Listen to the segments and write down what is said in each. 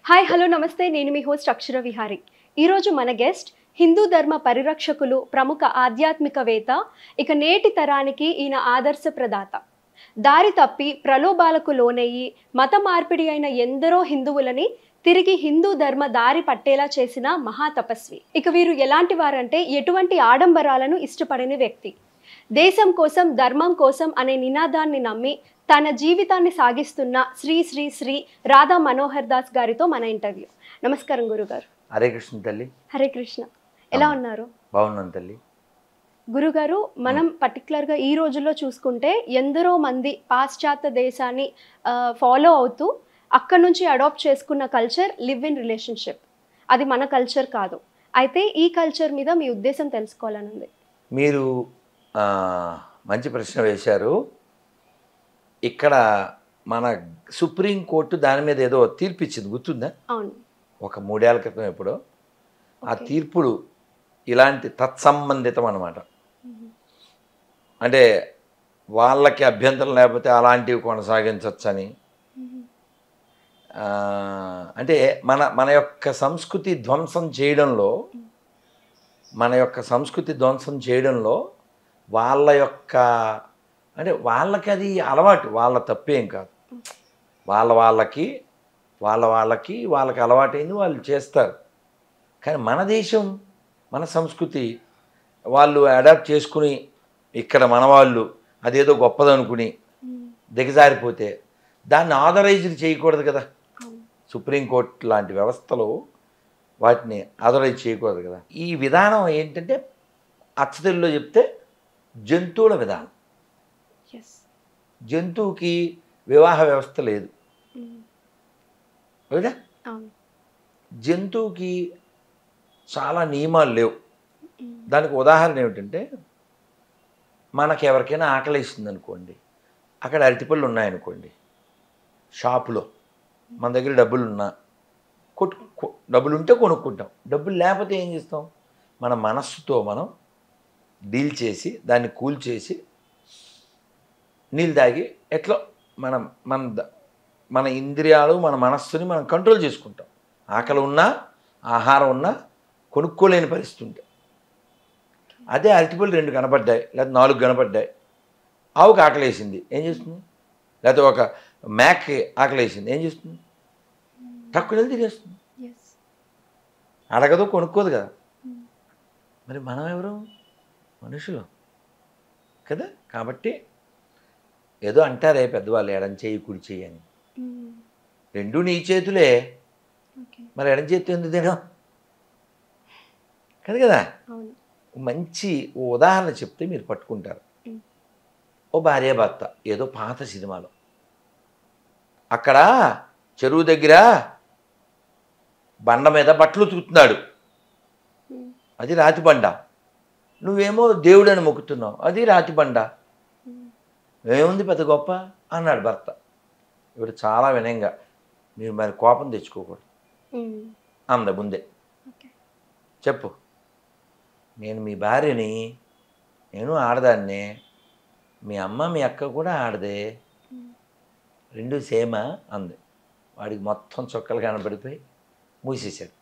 Hi hello నమస్తే నేను మీ host అక్షర విహారి. ఈరోజు మన గెస్ట్ హిందూ ధర్మ పరిరక్షకులు, ప్రముఖ ఆధ్యాత్మికవేత్త, ఇక నేటి తరానికి ఈయన ఆదర్శ ప్రదాత. దారి తప్పి ప్రలోభాలకు లోనయ్యి మత మార్పిడి అయిన ఎందరో హిందువులని తిరిగి హిందూ ధర్మ దారి పట్టేలా చేసిన మహాతపస్వి. ఇక వీరు ఎలాంటి వారంటే ఎటువంటి ఆడంబరాలను ఇష్టపడని వ్యక్తి. దేశం కోసం ధర్మం కోసం అనే నినాదాన్ని నమ్మి తన జీవితాన్ని సాగిస్తున్న శ్రీ శ్రీ శ్రీ రాధా మనోహర్ దాస్ గారితో మన ఇంటర్వ్యూ. నమస్కారం గురుగారు. హరే కృష్ణ తల్లి. హరే కృష్ణ. ఎలా ఉన్నారు? బాగున్నాను తల్లి. గురుగారు, మనం పర్టికులర్గా ఈ రోజుల్లో చూసుకుంటే ఎందరో మంది పాశ్చాత్య దేశాన్ని ఫాలో అవుతూ అక్కడ నుంచి అడాప్ట్ చేసుకున్న కల్చర్ లివ్ ఇన్ రిలేషన్షిప్. అది మన కల్చర్ కాదు. అయితే ఈ కల్చర్ మీద మీ ఉద్దేశం తెలుసుకోవాలని ఉంది. మీరు మంచి ప్రశ్న వేశారు. ఇక్కడ మన సుప్రీంకోర్టు దాని మీద ఏదో తీర్పు ఇచ్చింది, గుర్తుందా? అవును, ఒక 3 ఏళ్ల క్రితం ఎప్పుడో. ఆ తీర్పులు ఇలాంటి తత్సంబంధితం అన్నమాట. అంటే వాళ్ళకి అభ్యంతరం లేకపోతే అలాంటివి కొనసాగించవచ్చని. అంటే మన యొక్క సంస్కృతి ధ్వంసం చేయడంలో వాళ్ళ యొక్క అంటే వాళ్ళకి అది అలవాటు, వాళ్ళ తప్పేం కాదు. వాళ్ళకి అలవాటైంది వాళ్ళు చేస్తారు. కానీ మన దేశం, మన సంస్కృతి వాళ్ళు అడాప్ట్ చేసుకుని ఇక్కడ మన వాళ్ళు అదేదో గొప్పదనుకుని దిగజారిపోతే దాన్ని ఆథరైజ్డ్ చేయకూడదు కదా. సుప్రీంకోర్టు లాంటి వ్యవస్థలో వాటిని ఆథరైజ్ చేయకూడదు కదా. ఈ విధానం ఏంటంటే అచ్చతెల్లో చెప్తే జంతువుల విధానం. జంతువుకి వివాహ వ్యవస్థ లేదు కదా. జంతువుకి చాలా నియమాలు లేవు. దానికి ఉదాహరణ ఏమిటంటే, మనకి ఎవరికైనా ఆకలిస్తుంది అనుకోండి, అక్కడ అరటిపళ్ళు ఉన్నాయనుకోండి షాపులో, మన దగ్గర డబ్బులు ఉంటే కొనుక్కుంటాం. డబ్బులు లేకపోతే ఏం చేస్తాం? మన మనస్సుతో మనం డీల్ చేసి దాన్ని కూల్చేసి నీళ్ళు తాగి ఎట్లా మన ఇంద్రియాలు, మన మనస్సుని మనం కంట్రోల్ చేసుకుంటాం. ఆకలి ఉన్నా, ఆహారం ఉన్నా కొనుక్కోలేని పరిస్థితి ఉంటే. అదే అరటిపళ్ళు 2 కనపడ్డాయి లేదా 4 కనపడ్డాయి, ఆవుకి ఆకలేసింది ఏం చేస్తుంది? లేకపోతే ఒక మేకకి ఆకలేసింది ఏం చేస్తుంది? తక్కువ వెళ్ళి తినేస్తుంది. అడగదు, కొనుక్కోదు కదా. మరి మనం ఎవరు? మనుషులు కదా. కాబట్టి ఏదో అంటారే పెద్దవాళ్ళు, ఎడం చేయి కుడి చేయి అని. 2 నీ చేతులే, మరి ఎడం చేతి ఎందుకు తినడం కదా. మంచి ఉదాహరణ చెప్తే మీరు పట్టుకుంటారు. ఓ భార్యాభర్త ఏదో పాత సినిమాలో, అక్కడ చెరువు దగ్గర బండ మీద బట్టలు ఉతుకుతున్నాడు, అది రాతి బండ. నువ్వేమో దేవుడని మొక్కుతున్నావు, అది రాతి బండ. ఏముంది పెద్ద గొప్ప అన్నాడు భర్త. ఇప్పుడు చాలా వినయంగా, మీరు మరి కోపం తెచ్చుకోకూడదు అంద ముందే. చెప్పు, నేను మీ భార్యని, నేను ఆడదాన్నే, మీ అమ్మ మీ అక్క కూడా ఆడదే, 2 సేమా అంది. వాడికి మొత్తం చొక్కలు కనబడిపోయి మూసేశాడు.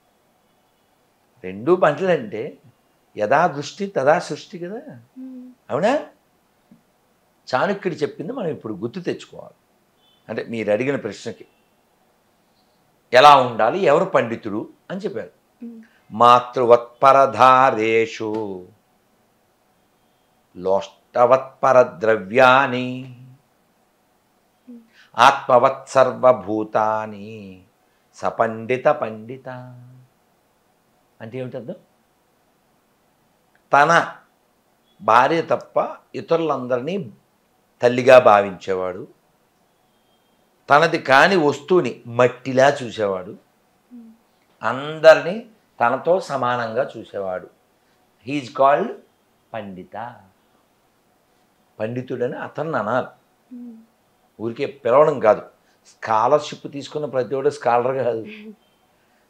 2 పంటలంటే యథా దృష్టి తదా సృష్టి కదా. అవునా? చాణక్యుడు చెప్పింది మనం ఇప్పుడు గుర్తు తెచ్చుకోవాలి. అంటే మీరు అడిగిన ప్రశ్నకి ఎలా ఉండాలి, ఎవరు పండితుడు అని చెప్పారు. మాతృవత్పరధారేషు లోష్టవత్పరద్రవ్యాని ఆత్మవత్ సర్వభూతాని సపండిత పండిత. అంటే ఏమిటర్థం? తన భార్య తప్ప ఇతరులందరినీ తల్లిగా భావించేవాడు, తనది కాని వస్తువుని మట్టిలా చూసేవాడు, అందరినీ తనతో సమానంగా చూసేవాడు. హీజ్ కాల్డ్ పండిత. పండితుడని అతన్ని అనాలి, ఊరికే పిలవడం కాదు. స్కాలర్షిప్ తీసుకున్న ప్రతివాడు స్కాలర్ కాదు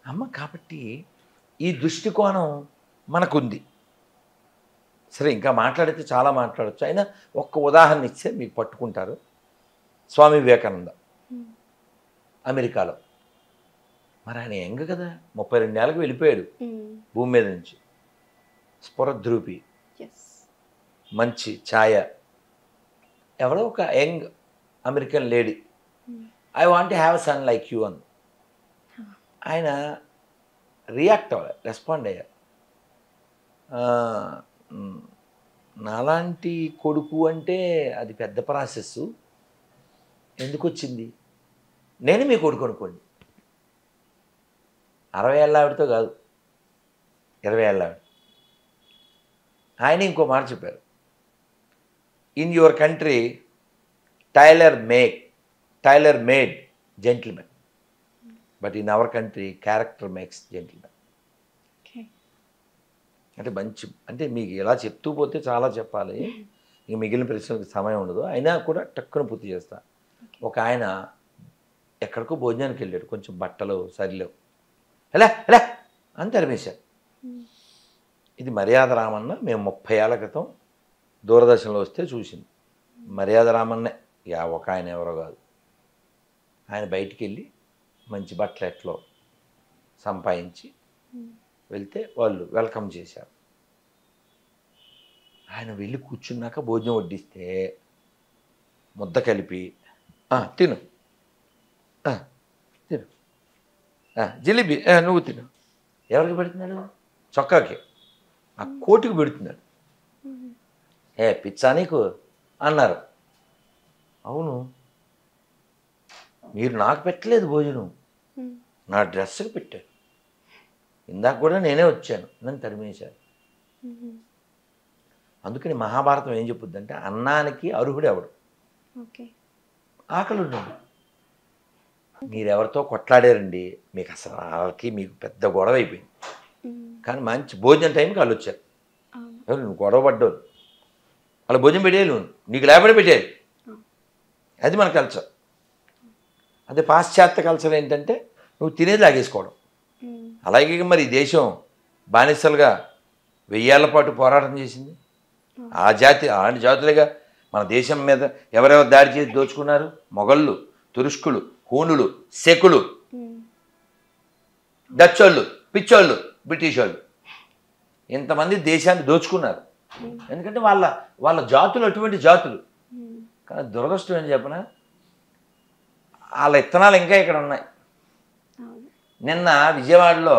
అమ్మ. కాబట్టి ఈ దృష్టికోణం మనకుంది. సరే, ఇంకా మాట్లాడితే చాలా మాట్లాడచ్చు, అయినా ఒక్క ఉదాహరణ ఇస్తే మీకు పట్టుకుంటారు. స్వామి వివేకానంద అమెరికాలో మరి ఆయన యంగ్ కదా, 32 ఏళ్ళకి వెళ్ళిపోయాడు భూమి మీద నుంచి. స్ఫురద్రూపి, మంచి ఛాయ, ఎవరో ఒక young American lady, I want to have son like you అని. ఆయన రియాక్ట్ అవ్వాలి, రెస్పాండ్ అయ్యారు. నాలాంటి కొడుకు అంటే అది పెద్ద ప్రాసెస్, ఎందుకు వచ్చింది? నేను మీ కొడుకు అనుకోండి, 60 ఏళ్ళ ఆవిడతో కాదు, 20 ఏళ్ళ ఆవిడ. ఆయన ఇంకో మాట చెప్పారు, in your country tailor made gentlemen, but in our country character makes gentlemen. అంటే మంచి, అంటే మీకు ఇలా చెప్తూ పోతే చాలా చెప్పాలి, ఇంక మిగిలిన ప్రశ్నలకు సమయం ఉండదు, అయినా కూడా టక్కున పూర్తి చేస్తా. ఒక ఆయన ఎక్కడికో భోజనానికి వెళ్ళాడు, కొంచెం బట్టలు సరిలేవు, ఎలా ఎలా అని తరిమేశారు. ఇది మర్యాద రామన్న, మేము 30 ఏళ్ల క్రితం దూరదర్శన్లో వస్తే చూసింది. మర్యాద రామన్నే, ఒక ఆయన ఎవరో కాదు. ఆయన బయటికి వెళ్ళి మంచి బట్టలు ఎట్లో సంపాదించి వెళ్తే వాళ్ళు వెల్కమ్ చేశారు. ఆయన వెళ్ళి కూర్చున్నాక భోజనం వడ్డిస్తే ముద్ద కలిపి తిను తిను, జిలేబీ నువ్వు తిను. ఎవరికి పెడుతున్నాడు? చొక్కాకి, ఆ కోటికి పెడుతున్నాడు. పిచ్చా నీకు అన్నారు. అవును, మీరు నాకు పెట్టలేదు భోజనం, నా డ్రెస్కి పెట్టారు, ఇందాక కూడా నేనే వచ్చాను, నన్ను తరిమేశారు. అందుకని మహాభారతం ఏం చెప్పుద్దంటే, అన్నానికి అర్హుడు ఎవడు? ఆకలి ఉన్నాడు. మీరెవరితో కొట్లాడారండి, మీకు అసలు వాళ్ళకి మీకు పెద్ద గొడవ అయిపోయింది, కానీ మంచి భోజనం టైంకి వాళ్ళు వచ్చారు. ఎవరు? నువ్వు గొడవ పడ్డావు, వాళ్ళ భోజనం పెట్టేయాలి, నువ్వు నీకు లేబడి పెట్టేయాలి. అది మన కల్చర్. అదే పాశ్చాత్య కల్చర్ ఏంటంటే నువ్వు తినేది లాగేసుకోవడం. అలాగే మరి ఈ దేశం బానిసలుగా 1000 ఏళ్ల పాటు పోరాటం చేసింది. ఆ జాతి, అలాంటి జాతులుగా మన దేశం మీద ఎవరెవరు దాడి చేసి దోచుకున్నారు? మొఘళ్ళు, తురుష్కులు, హూనులు, శకులు, డచ్చోళ్ళు, పిచ్చోళ్ళు, బ్రిటిష్ వాళ్ళు, ఇంతమంది దేశాన్ని దోచుకున్నారు. ఎందుకంటే వాళ్ళ జాతులు అటువంటి జాతులు. కానీ దురదృష్టం ఏం చెప్పనా, వాళ్ళ ఇత్తనాలు ఇంకా ఇక్కడ ఉన్నాయి. నిన్న విజయవాడలో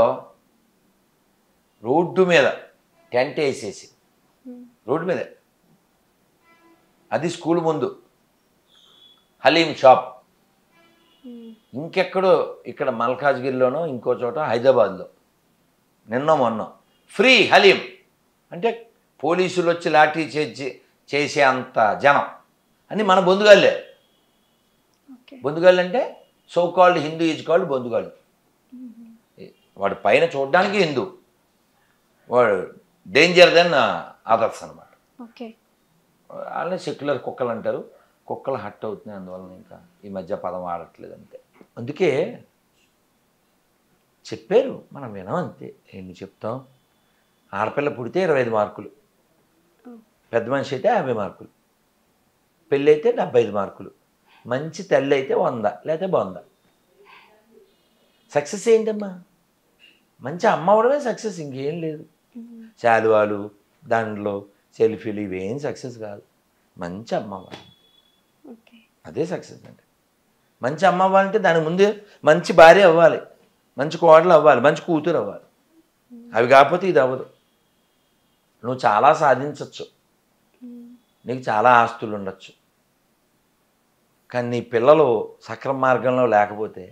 రోడ్డు మీద టెంట్ వేసేసి, రోడ్డు మీద, అది స్కూల్ ముందు హలీం షాప్, ఇంకెక్కడో ఇక్కడ మల్కాజ్గిరిలోనో ఇంకో చోట హైదరాబాద్లో నిన్నో మొన్నో ఫ్రీ హలీం అంటే పోలీసులు వచ్చి లాఠీ చేసే అంత జనం. అని మన బొందుగాళ్ళే. బొందుగాళ్ళు అంటే so called Hindu is called బొందుగాళ్ళు. వాడు పైన చూడడానికి హిందూ, వాడు డేంజర్ దెన్ అదర్స్ అనమాట. వాళ్ళని సెక్యులర్ కుక్కలు అంటారు. కుక్కలు హట్ అవుతున్నాయి, అందువలన ఇంకా ఈ మధ్య పదం ఆడట్లేదు అంతే. అందుకే చెప్పారు, మనం వినం అంతే. ఎన్ని చెప్తాం? ఆడపిల్ల పుడితే 25 మార్కులు, పెద్ద మనిషి అయితే 50 మార్కులు, పెళ్ళి అయితే 75 మార్కులు, మంచి తల్లి అయితే 100 లేకపోతే 100. సక్సెస్ ఏంటమ్మా? మంచి అమ్మ అవడమే సక్సెస్, ఇంకేం లేదు. శాలువాలు, దండలు, సెల్ఫీలు ఇవేం సక్సెస్ కాదు. మంచి అమ్మ అవ్వాలి, అదే సక్సెస్ అంటే. మంచి అమ్మ అవ్వాలంటే దాని ముందే మంచి భార్య అవ్వాలి, మంచి కోడలు అవ్వాలి, మంచి కూతురు అవ్వాలి. అవి కాకపోతే ఇది అవ్వదు. నువ్వు చాలా సాధించవచ్చు, నీకు చాలా ఆస్తులు ఉండొచ్చు, కానీ నీ పిల్లలు సక్రమ మార్గంలో లేకపోతే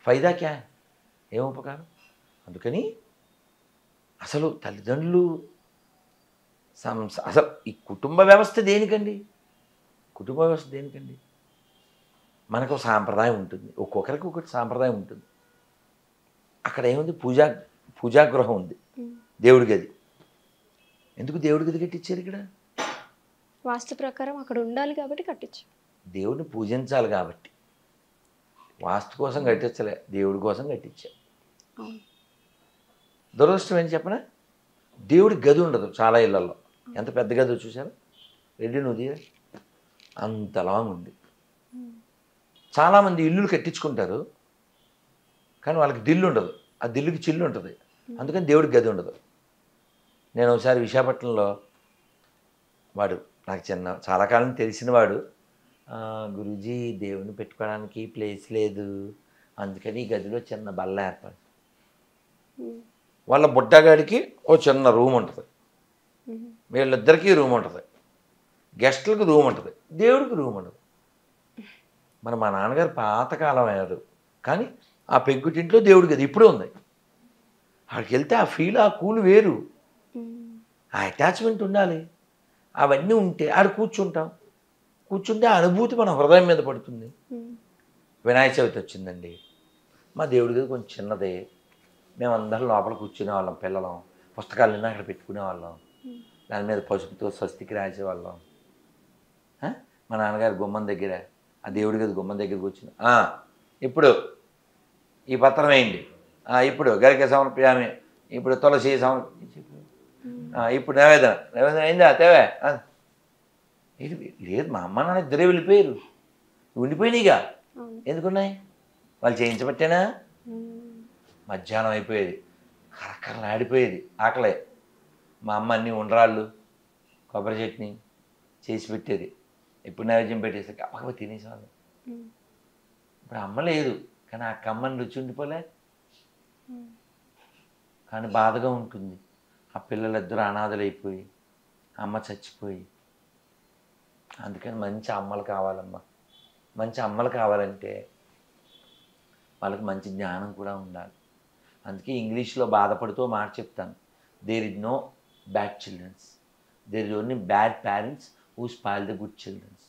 ఫైదా క్యా, ఏం ఉపకారం? అందుకని అసలు తల్లిదండ్రులు అసలు ఈ కుటుంబ వ్యవస్థ దేనికండి? కుటుంబ వ్యవస్థ దేనికండి? మనకు సాంప్రదాయం ఉంటుంది, ఒక్కొక్కరికి ఒకటి సాంప్రదాయం ఉంటుంది. అక్కడ ఏముంది? పూజాగృహం ఉంది, దేవుడి గది. ఎందుకు దేవుడి గది కట్టించారు? ఇక్కడ వాస్తు ప్రకారం అక్కడ ఉండాలి కాబట్టి కట్టించారు. దేవుడిని పూజించాలి కాబట్టి. వాస్తు కోసం కట్టించలే, దేవుడి కోసం కట్టించారు. దురదృష్టం ఏంటి చెప్పనా, దేవుడి గది ఉండదు చాలా ఇళ్లలో. ఎంత పెద్ద గది చూసారా? రెడ్డి నువ్వు అంత లాంగ్ ఉంది. చాలామంది ఇల్లులు కట్టించుకుంటారు, కానీ వాళ్ళకి దిల్లు ఉండదు. ఆ దిల్లుకి చిల్లు ఉంటుంది. అందుకని దేవుడికి గది ఉండదు. నేను ఒకసారి విశాఖపట్నంలో వాడు నాకు చాలా కాలం తెలిసిన వాడు, గురూజీ దేవుని పెట్టుకోవడానికి ప్లేస్ లేదు, అందుకని ఈ గదిలో చిన్న బల్ల ఏర్పాటు. వాళ్ళ బుడ్డగాడికి ఓ చిన్న రూమ్ ఉంటుంది, వీళ్ళిద్దరికీ రూమ్ ఉంటుంది, గెస్టులకు రూమ్ ఉంటుంది, దేవుడికి రూమ్ ఉండదు. మా నాన్నగారు పాతకాలం అయ్యారు, కానీ ఆ పెంకుటింట్లో దేవుడి గది ఇప్పుడు ఉంది. అక్కడికి వెళ్తే ఆ ఫీల్, ఆ కూల్ వేరు, ఆ అటాచ్మెంట్ ఉండాలి. అవన్నీ ఉంటే ఆడ కూర్చుంటే ఆ అనుభూతి మన హృదయం మీద పడుతుంది. వినాయక చవితి వచ్చిందండి, మా దేవుడి గది కొంచెం చిన్నదే, మేమందరం లోపల కూర్చునే వాళ్ళం, పిల్లలం పుస్తకాలన్నీ అక్కడ పెట్టుకునే వాళ్ళం, దాని మీద పసుపుతో స్వస్తికి రాసేవాళ్ళం. మా నాన్నగారు గుమ్మం దగ్గర, ఆ దేవుడి గది గుమ్మం దగ్గర కూర్చుని, ఇప్పుడు ఈ పత్రం వేయండి, ఇప్పుడు గరిక సమర్పయామి, ఇప్పుడు తులసి ఇప్పుడు నైవేదన అయిందా తేవే, ఇది లేదు. మా అమ్మ నాన్న ఇద్దరే వెళ్ళిపోయారు, ఉండిపోయినాయిగా. ఎందుకున్నాయి? వాళ్ళు చేయించబట్టేనా? మధ్యాహ్నం అయిపోయేది, కరకరలు ఆడిపోయేది ఆకలే. మా అమ్మ అన్నీ ఉండ్రాళ్ళు కొబ్బరి చట్నీ చేసి పెట్టేది, ఎప్పుడు నైవేద్యం పెట్టేసి గబగబా తినేసేవాళ్ళు. ఇప్పుడు అమ్మ లేదు, కానీ ఆ కమ్మని రుచి ఉండిపోలే. కానీ బాధగా ఉంటుంది, ఆ పిల్లలిద్దరూ అనాథలైపోయి, అమ్మ చచ్చిపోయి. అందుకని మంచి అమ్మలు కావాలమ్మా. మంచి అమ్మలు కావాలంటే వాళ్ళకి మంచి జ్ఞానం కూడా ఉండాలి. అందుకే ఇంగ్లీష్లో బాధపడుతూ మాట చెప్తాను, there is no bad childrens, there is only bad parents who spoil the good childrens.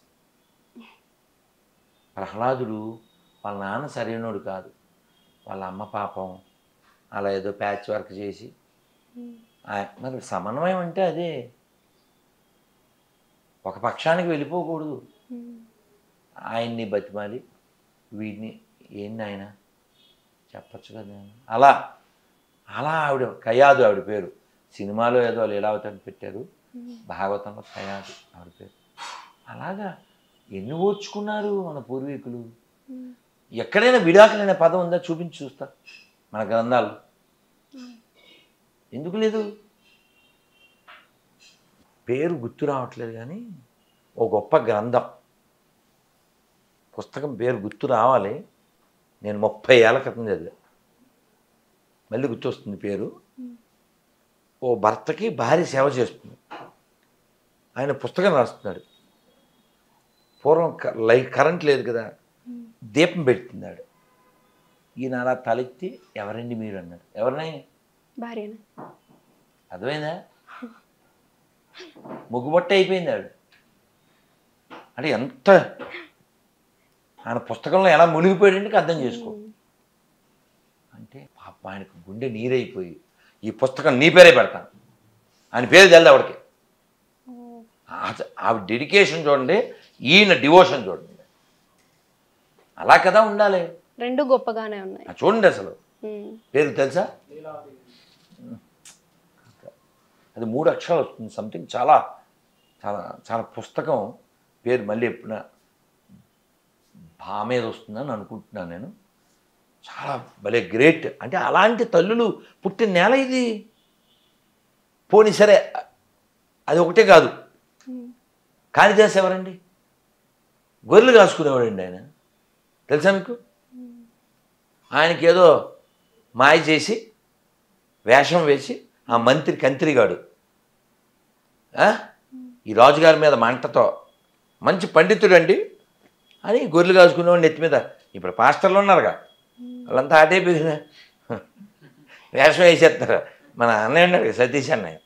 ప్రహ్లాదుడు వాళ్ళ నాన్న సరైనోడు కాదు, వాళ్ళ అమ్మ పాపం అలా ఏదో ప్యాచ్ వర్క్ చేసి. మరి సమన్వయం అంటే అదే, ఒక పక్షానికి వెళ్ళిపోకూడదు. ఆయన్ని బతిమాలి, వీడిని ఏంది ఆయన చెప్పచ్చు కదా, అలా ఆవిడ కయాదు, ఆవిడ పేరు. సినిమాలో ఏదో లీలావతి పెట్టారు, భాగవతంలో కయాదు ఆవిడ పేరు. అలాగా ఎన్ని ఓర్చుకున్నారు మన పూర్వీకులు. ఎక్కడైనా విడాకులనే పదం ఉందా? చూస్తా మన గ్రంథాలు. ఎందుకు లేదు? పేరు గుర్తు రావట్లేదు, కానీ ఓ గొప్ప గ్రంథం, పుస్తకం పేరు గుర్తు రావాలి. నేను 30 ఏళ్ల క్రితం చదివా, మళ్ళీ గుర్తొస్తుంది పేరు. ఓ భర్తకి భార్య సేవ చేస్తుంది, ఆయన పుస్తకం రాస్తున్నాడు. పూర్వం కరెంట్ లేదు కదా, దీపం పెడుతున్నాడు. ఈయన అలా తలెత్తి, ఎవరండి మీరు అన్నాడు. ఎవరినై? భార్యను. అర్థమైందా? ముగ్గుబొట్ట అయిపోయింది ఆవిడ. అంటే ఎంత ఆయన పుస్తకంలో ఎలా మునిగిపోయాడంటే అర్థం చేసుకో. అంటే పాప ఆయనకు గుండె నీరైపోయి, ఈ పుస్తకం నీ పేరే పెడతాను, ఆయన పేరు తెలియదు ఆవిడకి. ఆవిడ డెడికేషన్ చూడండి, ఈయన డివోషన్ చూడండి. అలా కదా ఉండాలి. రెండు గొప్పగానే ఉన్నాయి. చూడండి, అసలు పేరు తెలుసా? అది 3 అక్షరాలు వస్తుంది సంథింగ్. చాలా చాలా చాలా పుస్తకం పేరు మళ్ళీ ఎప్పుడైనా మీద వస్తుందని అనుకుంటున్నాను నేను. చాలా భలే గ్రేట్. అంటే అలాంటి తల్లులు పుట్టిన నేల ఇది. పోనీ సరే, అది ఒకటే కాదు. కాళిదాస్ ఎవరండి? గొర్రెలు కాసుకునేవాడండి ఆయన, తెలుసా మీకు? ఆయనకి ఏదో మాయ చేసి వేషం వేసి ఆ మంత్రి కంత్రిగాడు ఈ రాజుగారి మీద మంటతో, మంచి పండితుడు అండి అని గొర్రెలు కాసుకునేవాడిని నెత్తి మీద. ఇప్పుడు పాస్టర్లు ఉన్నారుగా, వాళ్ళంతా అటే వేషం వేసేస్తారు. మన అన్నయ్య ఉన్నాడు కదా, సతీష్ అన్నయ్య,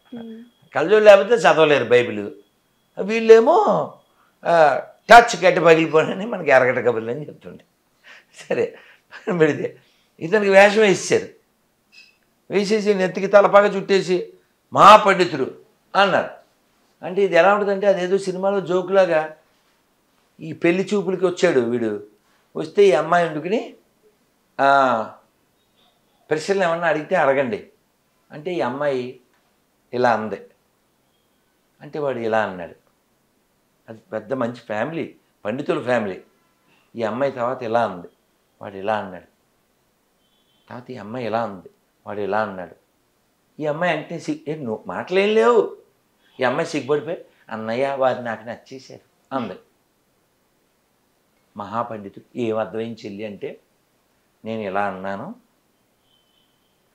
కళ్ళజోడు లేకపోతే చదవలేరు బైబిల్. వీళ్ళేమో టచ్ గట్టి పగిలిపోయినని మనకి ఎరగట కబుర్లు అని చెప్తుండే. సరే పెడితే ఇతనికి వేషం వేసేసారు, వేసేసి నెత్తికి తలపాగా చుట్టేసి మహాపండితుడు అన్నారు. అంటే ఇది ఎలా ఉంటుందంటే, అదేదో సినిమాలో జోకులాగా ఈ పెళ్లి చూపులకి వచ్చాడు వీడు. వస్తే ఈ అమ్మాయి వండుకుని ప్రశ్నలు ఏమన్నా అడిగితే అడగండి అంటే ఈ అమ్మాయి ఇలా అంది అంటే వాడు ఇలా అన్నాడు. అది పెద్ద మంచి ఫ్యామిలీ, పండితుల ఫ్యామిలీ. ఈ అమ్మాయి తర్వాత ఇలా అంది, వాడు ఇలా అన్నాడు. తర్వాత ఈ అమ్మాయి ఇలా ఉంది, వాడు ఇలా అన్నాడు. ఈ అమ్మాయి అంటే నువ్వు మాటలేం లేవు. ఈ అమ్మాయి సిగ్గుపడిపోయి అన్నయ్య వారు నాకు నచ్చేశారు అంది. మహాపండితుడు ఏం అర్థమైంది చెల్లి అంటే, నేను ఇలా అన్నాను,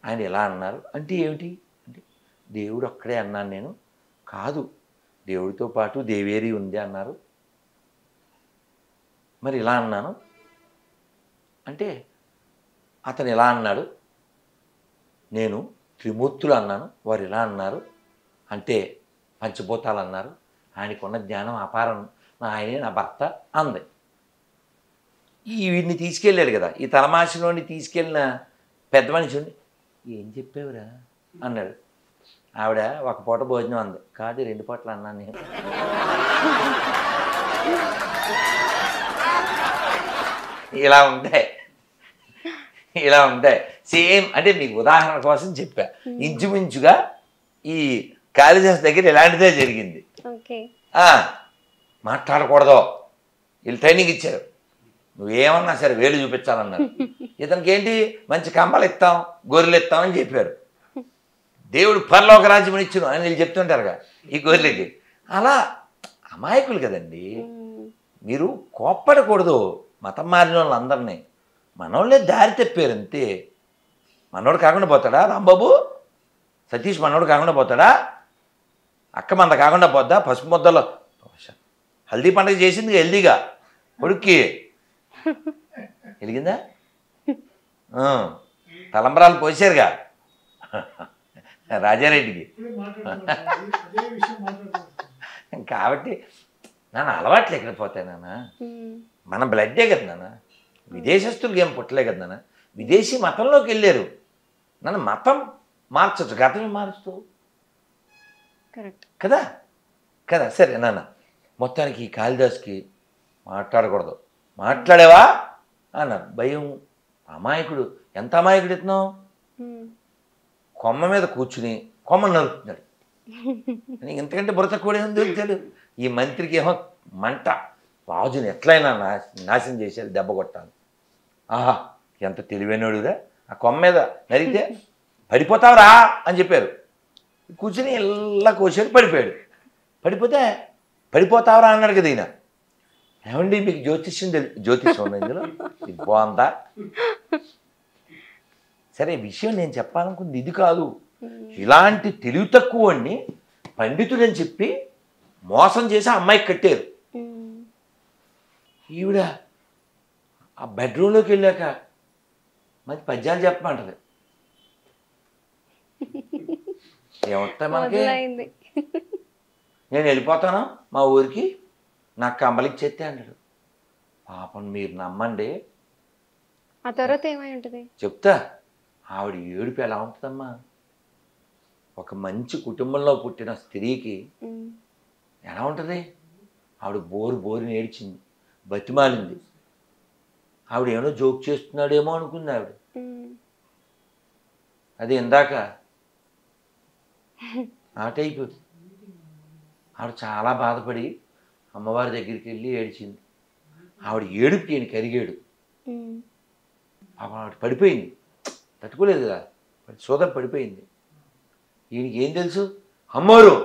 ఆయన ఇలా అన్నారు అంటే ఏమిటి అంటే, దేవుడు ఒక్కడే అన్నాను నేను, కాదు దేవుడితో పాటు దేవేరి ఉంది అన్నారు, మరి ఇలా అన్నాను అంటే అతను ఇలా అన్నాడు, నేను త్రిమూర్తులు అన్నాను, వారు ఇలా అన్నారు అంటే పంచభూతాలు అన్నారు, ఆయనకున్న జ్ఞానం అపారం, ఆయనే నా భర్త అంది. వీడిని తీసుకెళ్ళాడు కదా, ఈ తలమాసిలోని తీసుకెళ్ళిన పెద్ద మనిషిని ఏం చెప్పావురా అన్నాడు. ఆవిడ ఒక పూట భోజనం అంది, కాదు 2 పూటలు అన్నాను నేను. ఇలా ఉంటాయి సేమ్. అంటే మీకు ఉదాహరణ కోసం చెప్పా. ఇంచుమించుగా ఈ కాళిదాస్ దగ్గర ఇలాంటిదే జరిగింది. మాట్లాడకూడదు, వీళ్ళు ట్రైనింగ్ ఇచ్చారు, నువ్వేమన్నా సరే వేలు చూపించాలన్నారు. ఇతనికి ఏంటి, మంచి కమ్మలు ఇస్తాం, గొర్రెలు ఇస్తామని చెప్పారు. దేవుడు పరలోక రాజ్యం ఇచ్చును అని వీళ్ళు చెప్తుంటారుగా ఈ గొర్రెలకి. అలా అమాయకులు కదండి. మీరు కోప్పడకూడదు మతం మారిన వాళ్ళందరినీ. మనోళ్ళే దారి తెప్పారు అంతే. మనోడు కాకుండా పోతాడా రాంబాబు? సతీష్ మనోడు కాకుండా పోతాడా? అక్క మంద కాకుండా పోద్దా? పసుపు ముద్దలో హల్దీ పండుగ చేసింది హెల్దీగా కొడుక్కి వెలిగిందా? తలంబరాలు పోసారుగా రాజారెడ్డికి. కాబట్టి నాన్న అలవాట్లు ఎక్కడ పోతాయి నాన్న? మన బ్లడ్డే కదా నాన్న. విదేశస్తులకి ఏం పుట్టలే కదా నాన్న. విదేశీ మతంలోకి వెళ్ళారు నాన్న. మతం మార్చచ్చు, గతమే మారుస్తూ కదా కదా. సరే నాన్న, మొత్తానికి ఈ కాళిదాస్కి మాట్లాడకూడదు, మాట్లాడేవా అన్నారు. భయం. అమాయకుడు. ఎంత అమాయకుడు ఇతను, కొమ్మ మీద కూర్చుని కొమ్మను నరుకుతున్నాడు. ఇంతకంటే బుర్ర కూడా ఏం దొరుకుతాడు. ఈ మంత్రికి ఏమో మంట, రాజుని ఎట్లయినా నాశనం చేశారు, దెబ్బ కొట్టాలి. ఆహా ఎంత తెలివైనడుగా. ఆ కొమ్మ మీద నరిగితే పడిపోతావురా అని చెప్పారు. కూర్చుని ఇలా కోసాడు, పడిపోయాడు. పడిపోతే పడిపోతావురా అన్నాడు కదా ఈయన. ఏమండి మీకు జ్యోతిష్యం ఉంది ఇందులో, ఇది బాగుందా? సరే విషయం నేను చెప్పాలనుకుంది ఇది కాదు. ఇలాంటి తెలివి తక్కువని పండితుడని చెప్పి మోసం చేసి ఆ అమ్మాయికి కట్టారు. ఈవిడ ఆ బెడ్రూమ్లోకి వెళ్ళాక మంచి పద్యాలు చెప్పమంటది. ఏమొస్తాయి మనకి? నేను వెళ్ళిపోతాను మా ఊరికి, నాకు కంబలిచ్చేస్తే అన్నాడు. పాపం మీరు నమ్మండి. ఆ తర్వాత ఏమై ఉంటుంది చెప్తా. ఆవిడ ఏడుపు ఎలా ఉంటుందమ్మా? ఒక మంచి కుటుంబంలో పుట్టిన స్త్రీకి ఎలా ఉంటుంది? ఆవిడ బోరుని ఏడ్చింది, బతిమాలింది. ఆవిడ ఏమో జోక్ చేస్తున్నాడేమో అనుకుంది ఆవిడ. అది ఇందాక ఆ టైపు. ఆవిడ చాలా బాధపడి అమ్మవారి దగ్గరికి వెళ్ళి ఏడ్చింది. ఆవిడ ఏడుపుకి ఈయన కరిగాడు. ఆవిడ పడిపోయింది, తట్టుకోలేదు కదా, సోదర పడిపోయింది. ఈయనకి ఏం తెలుసు? అమ్మోరు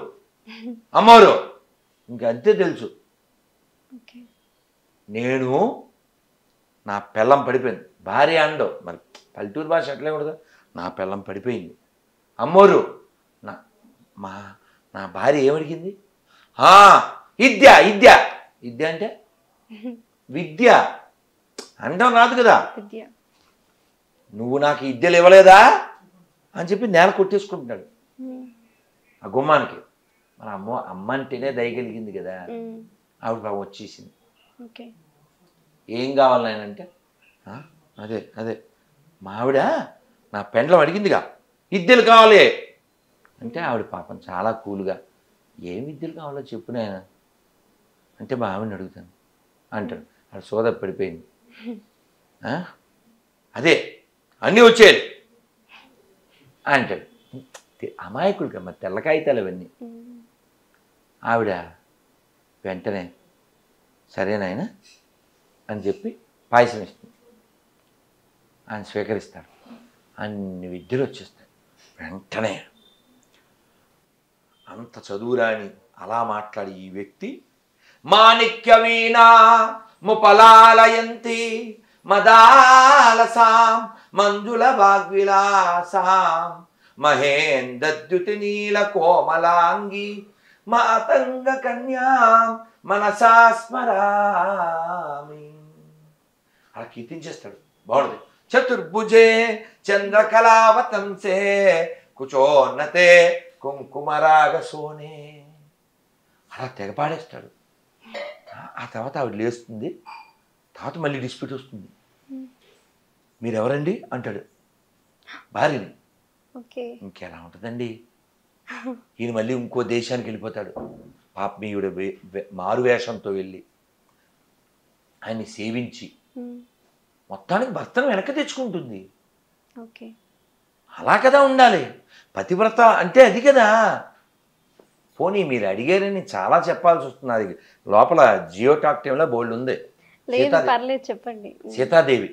అమ్మోరు ఇంకంతే తెలుసు. నేను నా పెళ్ళం పడిపోయింది. భార్య అండవు మరి, పల్లెటూరు భాష అట్లే ఉండదు. నా పెళ్ళం పడిపోయింది, అమ్మోరు నా భార్య ఏమడిగింది? విద్య విద్య విద్య అంటే విద్య అండం రాదు కదా. నువ్వు నాకు విద్యలు ఇవ్వలేదా అని చెప్పి నేల కొట్టేసుకుంటున్నాడు ఆ గుమ్మానికి. మన అమ్మ అంటేనే దయగలిగింది కదా. ఆవిడ బాబు వచ్చేసింది. ఏం కావాలి నాయనంటే, అదే అదే మా ఆవిడ నా పెండ్లం అడిగిందిగా విద్యలు కావాలి అంటే, ఆవిడ పాపం చాలా కూల్గా ఏం విద్యలు కావాలో చెప్పు నాయన అంటే, మా ఆవిడని అడుగుతాను అంటాడు. ఆవిడ సోద పడిపోయింది. అదే అన్నీ వచ్చేది అంటాడు. అమాయకుడికి మరి తెల్ల కాగితాలు అవన్నీ. ఆవిడ వెంటనే సరేనాయన అని చెప్పి పాయసం ఇస్తుంది. ఆయన స్వీకరిస్తాడు. అన్ని విద్యలు వచ్చేస్తాయి వెంటనే. అంత చదువురాని అలా మాట్లాడి ఈ వ్యక్తి మాణిక్య వీణా ముపలాలయంతి మదాలసాం మంజుల వాగ్విలాసాం మహేంద్రద్యుతి నీల కోమలాంగి మాతంగ కన్యాం మనసా స్మరామి. అలా కీర్తించేస్తాడు. బాగుంది. చతుర్భుజే చంద్రకళావతంసే కుచోన్నతే కుంకుమరాగసోనే. అలా తెగపాడేస్తాడు. ఆ తర్వాత ఆవిడ లేస్తుంది. తర్వాత మళ్ళీ డిస్ప్యూట్ వస్తుంది. మీరెవరండి అంటాడు భార్యని. ఇంకెలా ఉంటుందండి. ఈయన మళ్ళీ ఇంకో దేశానికి వెళ్ళిపోతాడు. పాపమీయుడు మారు వేషంతో వెళ్ళి ఆయన్ని సేవించి మొత్తానికి భర్తను వెనక్కి తెచ్చుకుంటుంది. అలా కదా ఉండాలి పతివ్రత అంటే. అది కదా. పోనీ మీరు అడిగారని చాలా చెప్పాల్సి వస్తుంది. అది లోపల జియో టాక్ టైంలో బోల్డ్ ఉంది. చెప్పండి. సీతాదేవి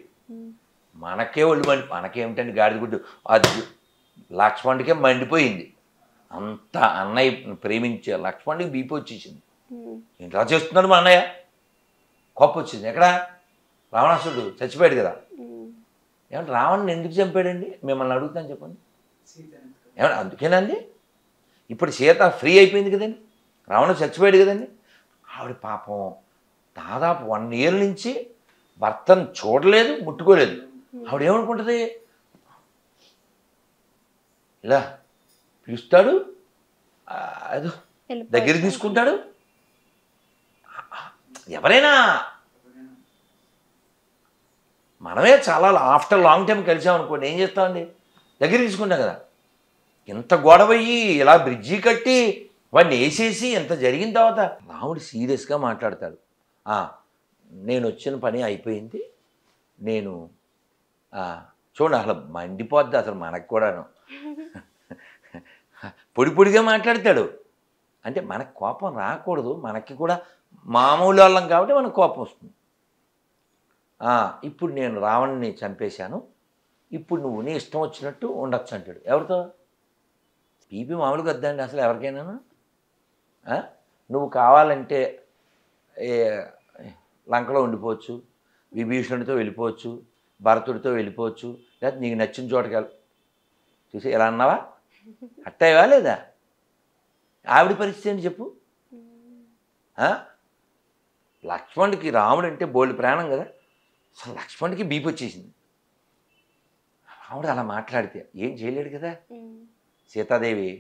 మనకే ఒళ్ళు మనకేమిటండి గాడిద గుడ్డు. అది లక్ష్మణుడికే మండిపోయింది. అంత అన్నయ్య ప్రేమించే లక్ష్మణుడికి బీపీ వచ్చేసింది. ఏంట్రా చేస్తున్నాడు మా అన్నయ్య. కోపం వచ్చింది. ఎక్కడ రావణాసురుడు చచ్చిపోయాడు కదా. ఏమంటే రావణ్ని ఎందుకు చంపాడండి మిమ్మల్ని అడుగుతాను చెప్పండి. ఏమన్నా అందుకేనండి. ఇప్పుడు సీత ఫ్రీ అయిపోయింది కదండి. రావణుడు చచ్చిపోయాడు కదండి. ఆవిడ పాపం దాదాపు 1 year నుంచి భర్తను చూడలేదు, ముట్టుకోలేదు. ఆవిడ ఏమనుకుంటుంది, ఇలా పిలుస్తాడు, అదో దగ్గర తీసుకుంటాడు. ఎవరైనా మనమే చాలా ఆఫ్టర్ లాంగ్ టైం కలిసామనుకోండి ఏం చేస్తామండి, దగ్గర తీసుకుంటాం కదా. ఇంత గొడవయ్యి ఇలా బ్రిడ్జి కట్టి వాడిని వేసేసి ఎంత జరిగిన తర్వాత రాముడు సీరియస్గా మాట్లాడతాడు. నేను వచ్చిన పని అయిపోయింది. నేను చూడండి అసలు మండిపోద్ది అసలు మనకు కూడాను. పొడి పొడిగా మాట్లాడతాడు. అంటే మనకు కోపం రాకూడదు, మనకి కూడా మామూలు వాళ్ళం కాబట్టి మనకు కోపం వస్తుంది. ఇప్పుడు నేను రావణ్ణి చంపేశాను, ఇప్పుడు నువ్వు నీ ఇష్టం వచ్చినట్టు ఉండొచ్చు అంటాడు. ఎవరితో? బీపీ మామూలుగా వద్దండి అసలు ఎవరికైనా. నువ్వు కావాలంటే లంకలో ఉండిపోవచ్చు, విభీషణుడితో వెళ్ళిపోవచ్చు, భరతుడితో వెళ్ళిపోవచ్చు, లేదా నీకు నచ్చిన చోటకి చూసి ఎలా అన్నావా, అట్టేవా లేదా? ఆవిడ పరిస్థితి ఏంటి చెప్పు. లక్ష్మణుడికి రాముడు అంటే బోల్డ్ ప్రాణం కదా. అసలు లక్ష్మణుడికి బీపీ వచ్చేసింది. రాముడు అలా మాట్లాడితే ఏం చేయలేడు కదా. సీతాదేవి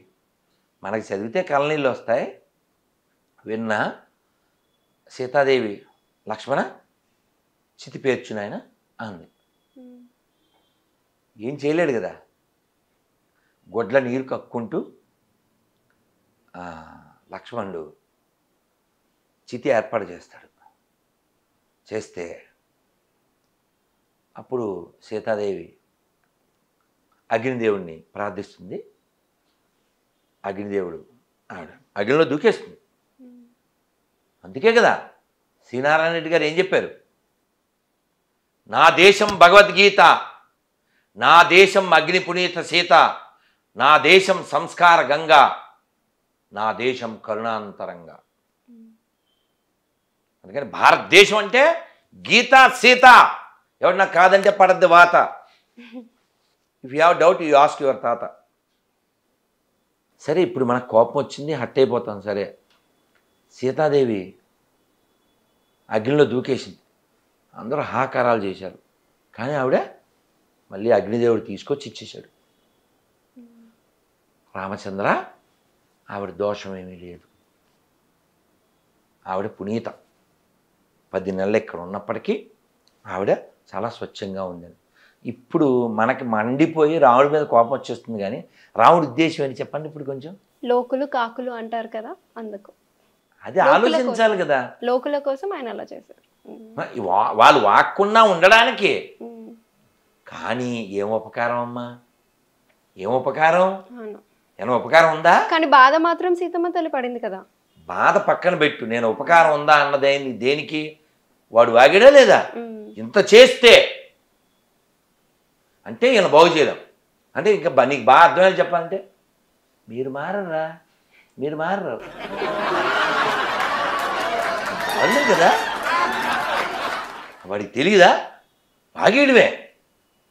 మనకి చదివితే కళ్ళనీళ్ళు వస్తాయి. విన్నా సీతాదేవి లక్ష్మణ చితి పేర్చునాయన అంది. ఏం చేయలేడు కదా. గొడ్ల నీరు కక్కుంటూ లక్ష్మణుడు చితి ఏర్పాటు చేస్తాడు. చేస్తే అప్పుడు సీతాదేవి అగ్నిదేవుడిని ప్రార్థిస్తుంది. అగ్నిదేవుడు అగ్నిలో దూకేస్తుంది. అందుకే కదా శ్రీనారాయణ రెడ్డి గారు ఏం చెప్పారు, నా దేశం భగవద్గీత, నా దేశం అగ్ని పునీత సీత, నా దేశం సంస్కార గంగా, నా దేశం కరుణాంతరంగా. అందుకని భారతదేశం అంటే గీత సీత. ఎవరన్నా కాదంటే పడద్దు వాత. If you have doubt you ask your తాత. సరే ఇప్పుడు మనకు కోపం వచ్చింది, హట్ అయిపోతాం. సరే సీతాదేవి అగ్నిలో దూకేసింది. అందరూ హాకారాలు చేశారు. కానీ ఆవిడ మళ్ళీ అగ్నిదేవుడు తీసుకొచ్చి ఇచ్చేశాడు. రామచంద్ర ఆవిడ దోషం ఏమీ లేదు. ఆవిడ పునీత. 10 నెలలు ఇక్కడ ఉన్నప్పటికీ ఆవిడ చాలా స్వచ్ఛంగా ఉందని. ఇప్పుడు మనకి మండిపోయి రాముడి మీద కోపం వచ్చేస్తుంది. కానీ రాముడి ఉద్దేశం ఏంటి చెప్పండి ఇప్పుడు కొంచెం. లోకులు కాకులు అంటారు కదా, అందుకు అది ఆలోచించాలి కదా. లోకుల కోసం ఆయన అలా చేశారు. వాళ్ళు వాక్కుండా ఉండడానికి. కానీ ఏం ఉపకారం అమ్మా, ఏం ఉపకారం? ఏమైనా ఉపకారం ఉందా? కానీ బాధ మాత్రం సీతమ్మ తల్లి పడింది కదా. బాధ పక్కన పెట్టు, నేను ఉపకారం ఉందా అన్నదేని దేనికి వాడు వాగాడా లేదా? ఇంత చేస్తే అంటే ఈయన బాగు చేయడం. అంటే ఇంకా నీకు బాగా అర్థమయ్యేది చెప్పాలంటే మీరు మారరా, మీరు మారరు అర్థం కదా. వాడికి తెలియదా? ఆగేయడమే,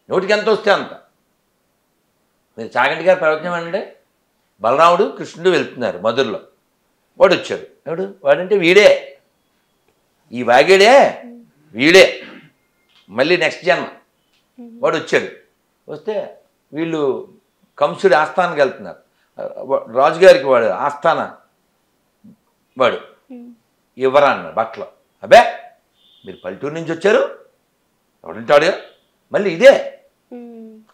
నోటికి ఎంత వస్తే అంత. మీరు చాగంటి గారి ప్రవచనం అంటే బలరాముడు కృష్ణుడు వెళ్తున్నారు మధురలో, వాడు వచ్చాడు. ఎవడు వాడంటే వీడే, ఈ వాగేడే వీడే, మళ్ళీ నెక్స్ట్ జన్మ వాడు వచ్చాడు. వస్తే వీళ్ళు కంసుడి ఆస్థానానికి వెళ్తున్నారు. రాజుగారికి వాడు ఆస్థాన వాడు ఇవ్వరా అన్నారు బట్టలు. అబ్బే మీరు పల్లెటూరు నుంచి వచ్చారు, ఎవడుంటాడు మళ్ళీ ఇదే.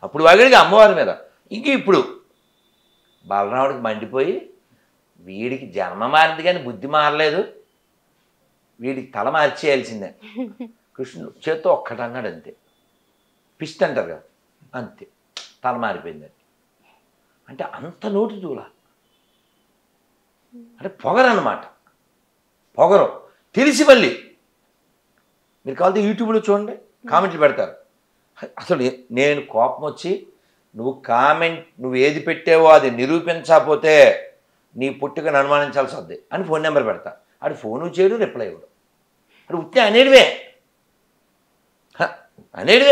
అప్పుడు వాగాడిగా అమ్మవారి మీద. ఇంక ఇప్పుడు బలరాముడికి మండిపోయి వీడికి జన్మ మారింది కానీ బుద్ధి మారలేదు, వీడికి తల మార్చేయాల్సిందే. కృష్ణుడు చేత్తో ఒక్కటి అన్నాడు అంతే, పిస్ట్ అంటారు కదా అంతే, తల మారిపోయింది. అంటే అంత నోటి దూల, అంటే పొగరు అన్నమాట. పొగరు తెలిసి మళ్ళీ మీరు కావాలంటే యూట్యూబ్లో చూడండి, కామెంట్లు పెడతారు. అసలు నేను కోపం వచ్చి నువ్వు ఏది పెట్టావో అది నిరూపించకపోతే నీ పుట్టుకను అనుమానించాల్సి వద్ది అని ఫోన్ నెంబర్ పెడతా. అది ఫోను చేయడు, రిప్లై ఇవ్వడు. అది ఉత్తే అనేటివే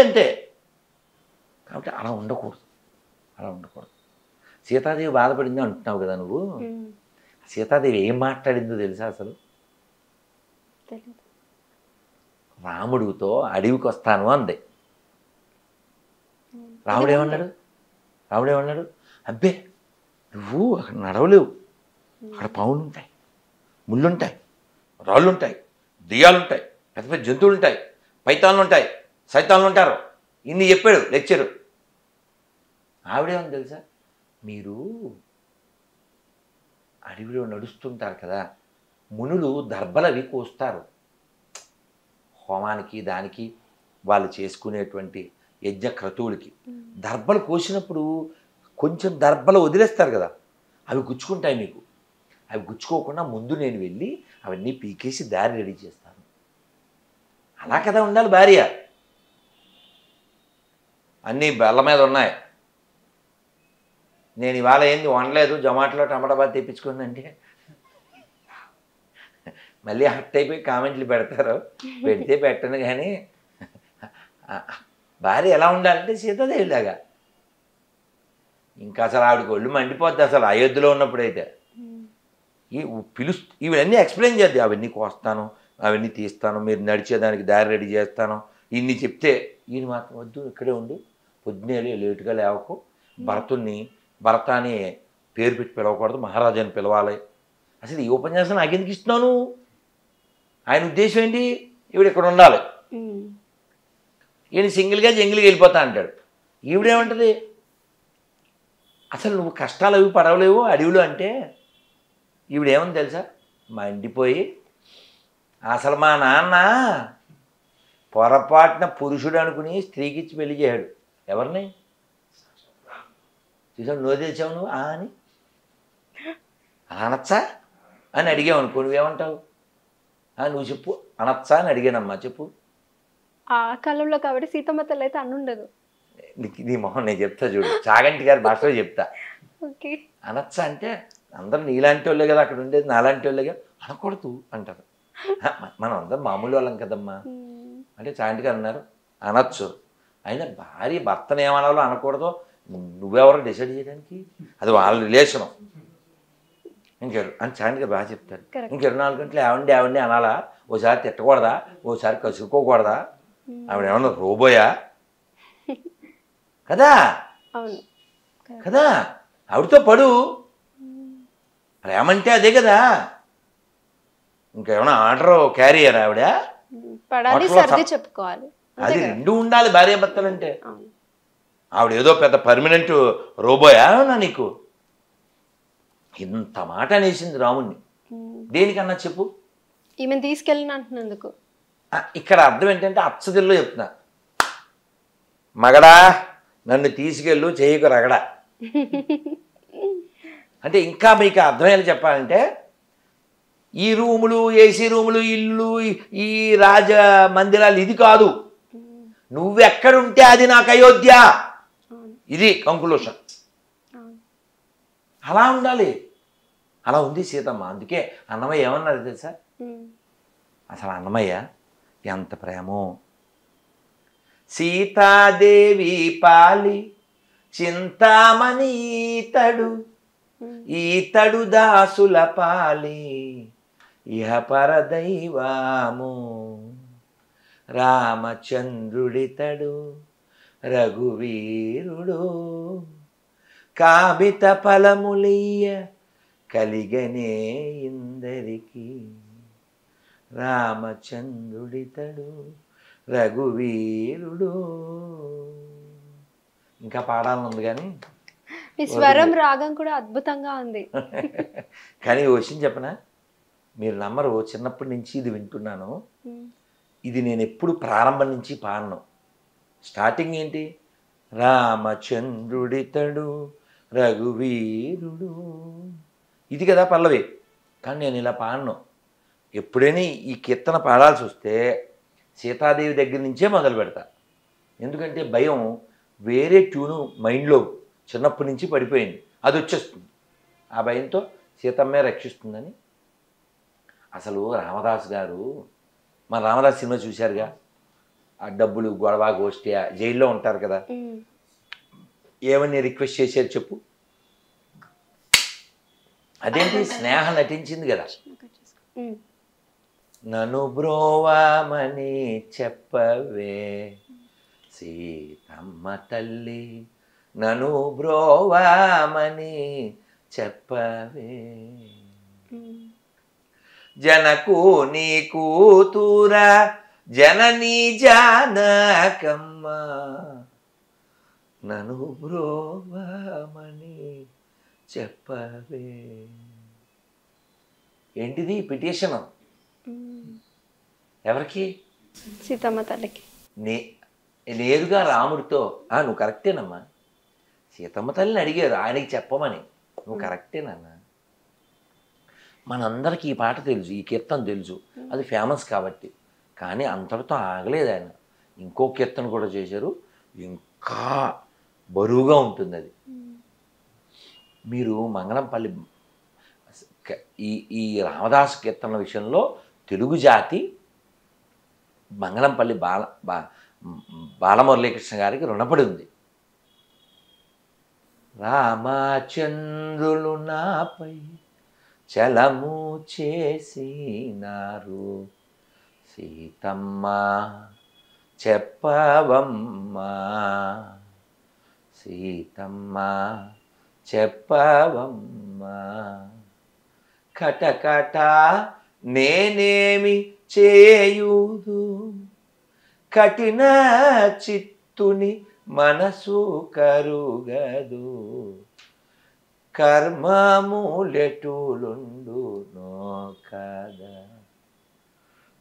అంతే. కాబట్టి అలా ఉండకూడదు, అలా ఉండకూడదు. సీతాదేవి బాధపడింది అంటున్నావు కదా నువ్వు. సీతాదేవి ఏం మాట్లాడిందో తెలుసా అసలు? రాముడితో అడవికి వస్తాను అంది. రాముడేమన్నాడు? అబ్బే నువ్వు అక్కడ నడవలేవు, అక్కడ పావులు ఉంటాయి, ముళ్ళుంటాయి, రాళ్ళుంటాయి, దెయ్యాలుంటాయి, పెద్ద పెద్ద జంతువులు ఉంటాయి, పైతాన్లు ఉంటాయి, సైతాన్లు ఉంటారు. ఇన్ని చెప్పాడు లెక్చరు. ఆవిడేమని తెలుసా, మీరు అడవిలో నడుస్తుంటారు కదా, మునులు దర్భలవి కోస్తారు హోమానికి, దానికి వాళ్ళు చేసుకునేటువంటి యజ్ఞ క్రతువులకి. దర్భలు కోసినప్పుడు కొంచెం దర్భలు వదిలేస్తారు కదా, అవి గుచ్చుకుంటాయి మీకు. అవి గుచ్చుకోకుండా ముందు నేను వెళ్ళి అవన్నీ పీకేసి దారి రెడీ చేస్తాను. అలా కదా ఉండాలి భార్య. అన్నీ బెల్ల మీద ఉన్నాయి, నేను ఇవాళ ఏంది వండలేదు, జొమాటోలో టమాటా బాత్ తెప్పించుకుందంటే మళ్ళీ హట్ అయిపోయి కామెంట్లు పెడతారు. పెడితే పెట్టను కానీ భార్య ఎలా ఉండాలంటే సీతాదేవిలాగా. ఇంకా అసలు ఆవిడకి ఒళ్ళు మండిపోద్ది అసలు అయోధ్యలో ఉన్నప్పుడైతే. ఇవన్నీ ఎక్స్ప్లెయిన్ చేద్దాం, అవన్నీ కోస్తాను, అవన్నీ తీస్తాను, మీరు నడిచేదానికి దారి రెడీ చేస్తాను, ఇన్ని చెప్తే ఈయన మాత్రం వద్దు ఇక్కడే ఉండు, పొద్దునే లేటుగా లేవకు, భరత అని పేరు పెట్టి పిలవకూడదు, మహారాజు అని పిలవాలి. అసలు ఈ ఉపన్యాసం నాకెందుకు ఇస్తున్నాను? ఆయన ఉద్దేశం ఏంటి? ఈవిడ ఇక్కడ ఉండాలి, ఈయన సింగిల్గా జంగిల్గా వెళ్ళిపోతా అంటాడు. ఈవిడేమంటుంది, అసలు నువ్వు కష్టాలు అవి పడవలేవు అడవిలో అంటే. ఈవిడేమని తెలుసా, మండిపోయి అసలు మా నాన్న పొరపాటున పురుషుడు అనుకుని స్త్రీకి ఇచ్చి పెళ్లి చేయడు. ఎవరిని చూసావు, నువ్వు తెచ్చావు నువ్వు అని అనొచ్చా అని అడిగావు అనుకో, నువ్వేమంటావు? నువ్వు చెప్పు, అనొచ్చా అని అడిగానమ్మా చెప్పు. ఆ కాలంలో కాబట్టి సీతమ్మ తల్లి అయితే అనుండదు. నీ మొహం నేను చెప్తా చూడు, చాగంటి గారి భాషలో చెప్తా. అనొచ్చా అంటే అందరూ నీలాంటి వాళ్ళే కదా అక్కడ ఉండేది, నాలాంటి వాళ్ళే కదా, అనకూడదు అంటారు. మనం అందరం మామూలు వాళ్ళం కదమ్మా అంటే చాగంటి గారు అన్నారు అనొచ్చు. అయినా భార్య భర్తను ఏమనాలో అనకూడదో నువ్వెవరో డిసైడ్ చేయడానికి, అది వాళ్ళ రిలేషను. అని చాగంటి గారు బాగా చెప్తారు. 24 గంటలు ఆవిడే అనాలా? ఓసారి తిట్టకూడదా, ఓసారి కసురుకోకూడదా? ఆవిడ ఏమన్నా రోబోయా కదా కదా, ఆవిడతో పడు, ప్రేమంటే అదే కదా. ఇంకేమైనా ఆర్డర్ క్యారియర్ ఆవిడ, చెప్పుకోవాలి, అది రెండు ఉండాలి భార్యాభర్తలు అంటే. ఆవిడ ఏదో పెద్ద పర్మనెంట్ రోబోయా నీకు? ఇంత మాట అనేసింది రాముణ్ణి. దేనికన్నా చెప్పు, ఈమెను తీసుకెళ్ళిన అంటున్నందుకు. ఇక్కడ అర్థం ఏంటంటే అచ్చదిల్లో చెప్తున్నా, మగడా నన్ను తీసుకెళ్ళు చేయకు రగడా అంటే. ఇంకా మీకు అర్థమయ్యేలా చెప్పాలంటే, ఈ రూములు, ఏసీ రూములు, ఇల్లు, ఈ రాజ మందిరాలు ఇది కాదు, నువ్వెక్కడుంటే అది నాకు అయోధ్య. ఇది కంక్లూషన్. అవును. అలా ఉండాలి. అలా ఉంది సీతమ్మ. అందుకే అన్నమయ్య ఏమన్నారు తెలుసా? అసలు అన్నమయ్య ఎంత ప్రేమో. సీతాదేవి పాలి చింతామణి ఈతడు దాసుల పాలి ఇహ పరదైవాము రామచంద్రుడితడు రఘువీరుడు కామిత ఫలములియ్య కలిగనే ఇందరికి రామచంద్రుడితడు రఘువీరుడు. ఇంకా పాడాలనుంది కానీ మీ స్వరం రాగం కూడా అద్భుతంగా ఉంది. కానీ ఓ విషయం చెప్పనా, మీరు నమ్మరు, చిన్నప్పటి నుంచి ఇది వింటున్నాను. ఇది నేను ఎప్పుడు ప్రారంభం నుంచి పాడను. స్టార్టింగ్ ఏంటి? రామచంద్రుడితడు రఘువీరుడు, ఇది కదా పల్లవి. కానీ నేను ఇలా పాడను. ఎప్పుడైనా ఈ కీర్తన పాడాల్సి వస్తే సీతాదేవి దగ్గర నుంచే మొదలు పెడతా. ఎందుకంటే భయం, వేరే ట్యూను మైండ్లో చిన్నప్పటి నుంచి పడిపోయింది, అది వచ్చేస్తుంది. ఆ భయంతో సీతమ్మే రక్షిస్తుందని. అసలు రామదాస్ గారు, మన రామదాస్ సినిమా చూశారుగా, ఆ డబ్బులు గొడవ గోష్ఠి, జైల్లో ఉంటారు కదా, ఏమని రిక్వెస్ట్ చేశారు చెప్పు? అదేంటి, స్నేహ నటించింది కదా, నన్ను బ్రోవామని చెప్పవే సీతమ్మ తల్లి, నన్ను బ్రోవామని చెప్పవే, జనకు నీ కూతురా జననీ జానకమ్మ, నన్ను బ్రోవామని చెప్పవే. ఏంటిది పిటిషన్? ఎవరికి? సీతమ్మ తల్లికి. నేరుగా రాముడితో నువ్వు కరెక్టేనమ్మా, సీతమ్మ తల్లిని అడిగారు ఆయనకి చెప్పమని, నువ్వు కరెక్టేనన్నా. మనందరికీ ఈ పాట తెలుసు, ఈ కీర్తన తెలుసు, అది ఫేమస్ కాబట్టి. కానీ అంతటితో ఆగలేదు ఆయన, ఇంకో కీర్తన కూడా చేశారు, ఇంకా బరువుగా ఉంటుంది అది. మీరు మంగళంపల్లి ఈ రామదాసు కీర్తనల విషయంలో తెలుగు జాతి మంగళంపల్లి బాలమురళీకృష్ణ గారికి రుణపడి ఉంది. రామచంద్రులు నాపై చలము చేసినారు, సీతమ్మ చెప్పవమ్మా, సీతమ్మ చెప్పవమ్మా, కటకట నేనేమి చేయుదు, కఠిన చిత్తుని మనసు కరుగదు, కర్మములెటులుండునో కదా,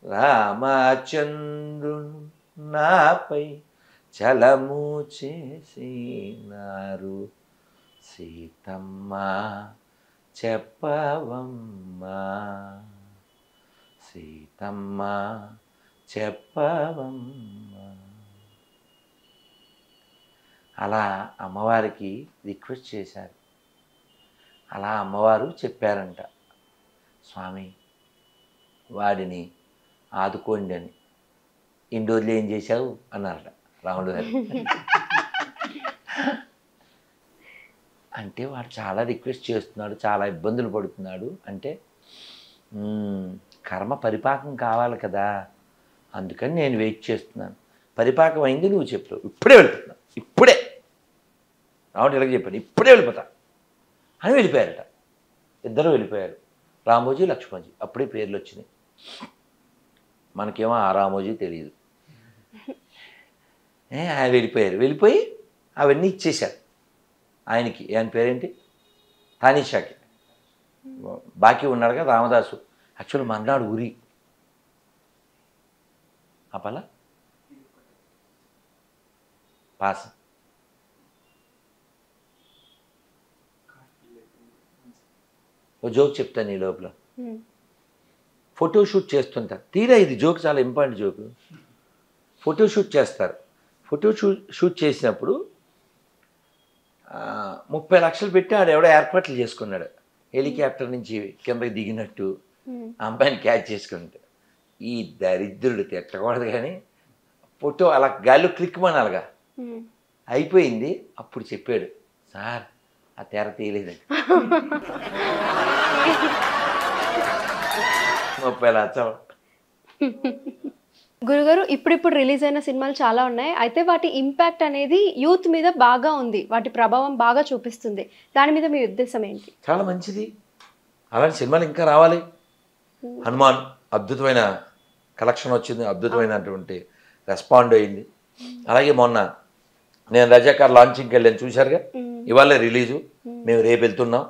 రామచంద్రును నాపై చలము చేసినారు, సీతమ్మ చెప్పవమ్మా, సీతమ్మ చెప్పవమ్మా. అలా అమ్మవారికి రిక్వెస్ట్ చేశారు. అలా అమ్మవారు చెప్పారంట, స్వామి వాడిని ఆదుకోండి అని. ఇన్ని రోజులు ఏం చేశావు అన్నారట రాముడు గారు. అంటే వాడు చాలా రిక్వెస్ట్ చేస్తున్నాడు, చాలా ఇబ్బందులు పడుతున్నాడు అంటే కర్మ పరిపాకం కావాలి కదా, అందుకని నేను వెయిట్ చేస్తున్నాను. పరిపాకం అయింది, నువ్వు చెప్పావు, ఇప్పుడే వెళ్తున్నా, ఇప్పుడే రాముడు ఇలాగ చెప్పాను, ఇప్పుడే వెళ్ళిపోతా అని వెళ్ళిపోయారట. ఇద్దరు వెళ్ళిపోయారు, రామోజీ లక్ష్మణజీ. అప్పుడే పేర్లు వచ్చినాయి. మనకేమో ఆ రామోజీ తెలియదు. ఆయన వెళ్ళిపోయి అవన్నీ ఇచ్చేశారు ఆయనకి. ఆయన పేరేంటి? తానీషాకి బాకీ ఉన్నాడు కదా రామదాసు. యాక్చువల్ మన్నాడు ఉరి అపల పాస్. ఓ జోక్ చెప్తాను ఈ లోపల. ఫోటోషూట్ చేస్తుంటారు, తీరా ఇది జోక్ చాలా ఇంపార్టెంట్ జోక్. ఫోటోషూట్ చేస్తారు. ఫోటోషూట్ చేసినప్పుడు 30 లక్షలు పెట్టి ఆడు ఎవడో ఏర్పాట్లు చేసుకున్నాడు, హెలికాప్టర్ నుంచి కిందకి దిగినట్టు ఆ అమ్మాయిని క్యాచ్ చేసుకున్నట్టు. ఈ దరిద్రుడు తిట్టకూడదు కానీ ఫోటో అలా గాల్లో క్లిక్ మనాలిగా అయిపోయింది. అప్పుడు చెప్పాడు, సార్ ఆ తెర తీయలేదండి. 30 లక్షలు. గురుగారు, ఇప్పుడిప్పుడు రిలీజ్ అయిన సినిమాలు చాలా ఉన్నాయి, అయితే వాటి ఇంపాక్ట్ అనేది యూత్ మీద బాగా ఉంది, వాటి ప్రభావం బాగా చూపిస్తుంది. దాని మీద మీ ఉద్దేశం ఏంటి? చాలా మంచిది, అలాంటి సినిమాలు ఇంకా రావాలి. హనుమాన్ అద్భుతమైన కలెక్షన్ వచ్చింది, అద్భుతమైనటువంటి రెస్పాండ్ అయింది. అలాగే మొన్న నేను రజాకార్ లాంచింగ్కి వెళ్ళాను, చూశారుగా, ఇవాళ రిలీజు, మేము రేపు వెళ్తున్నాం.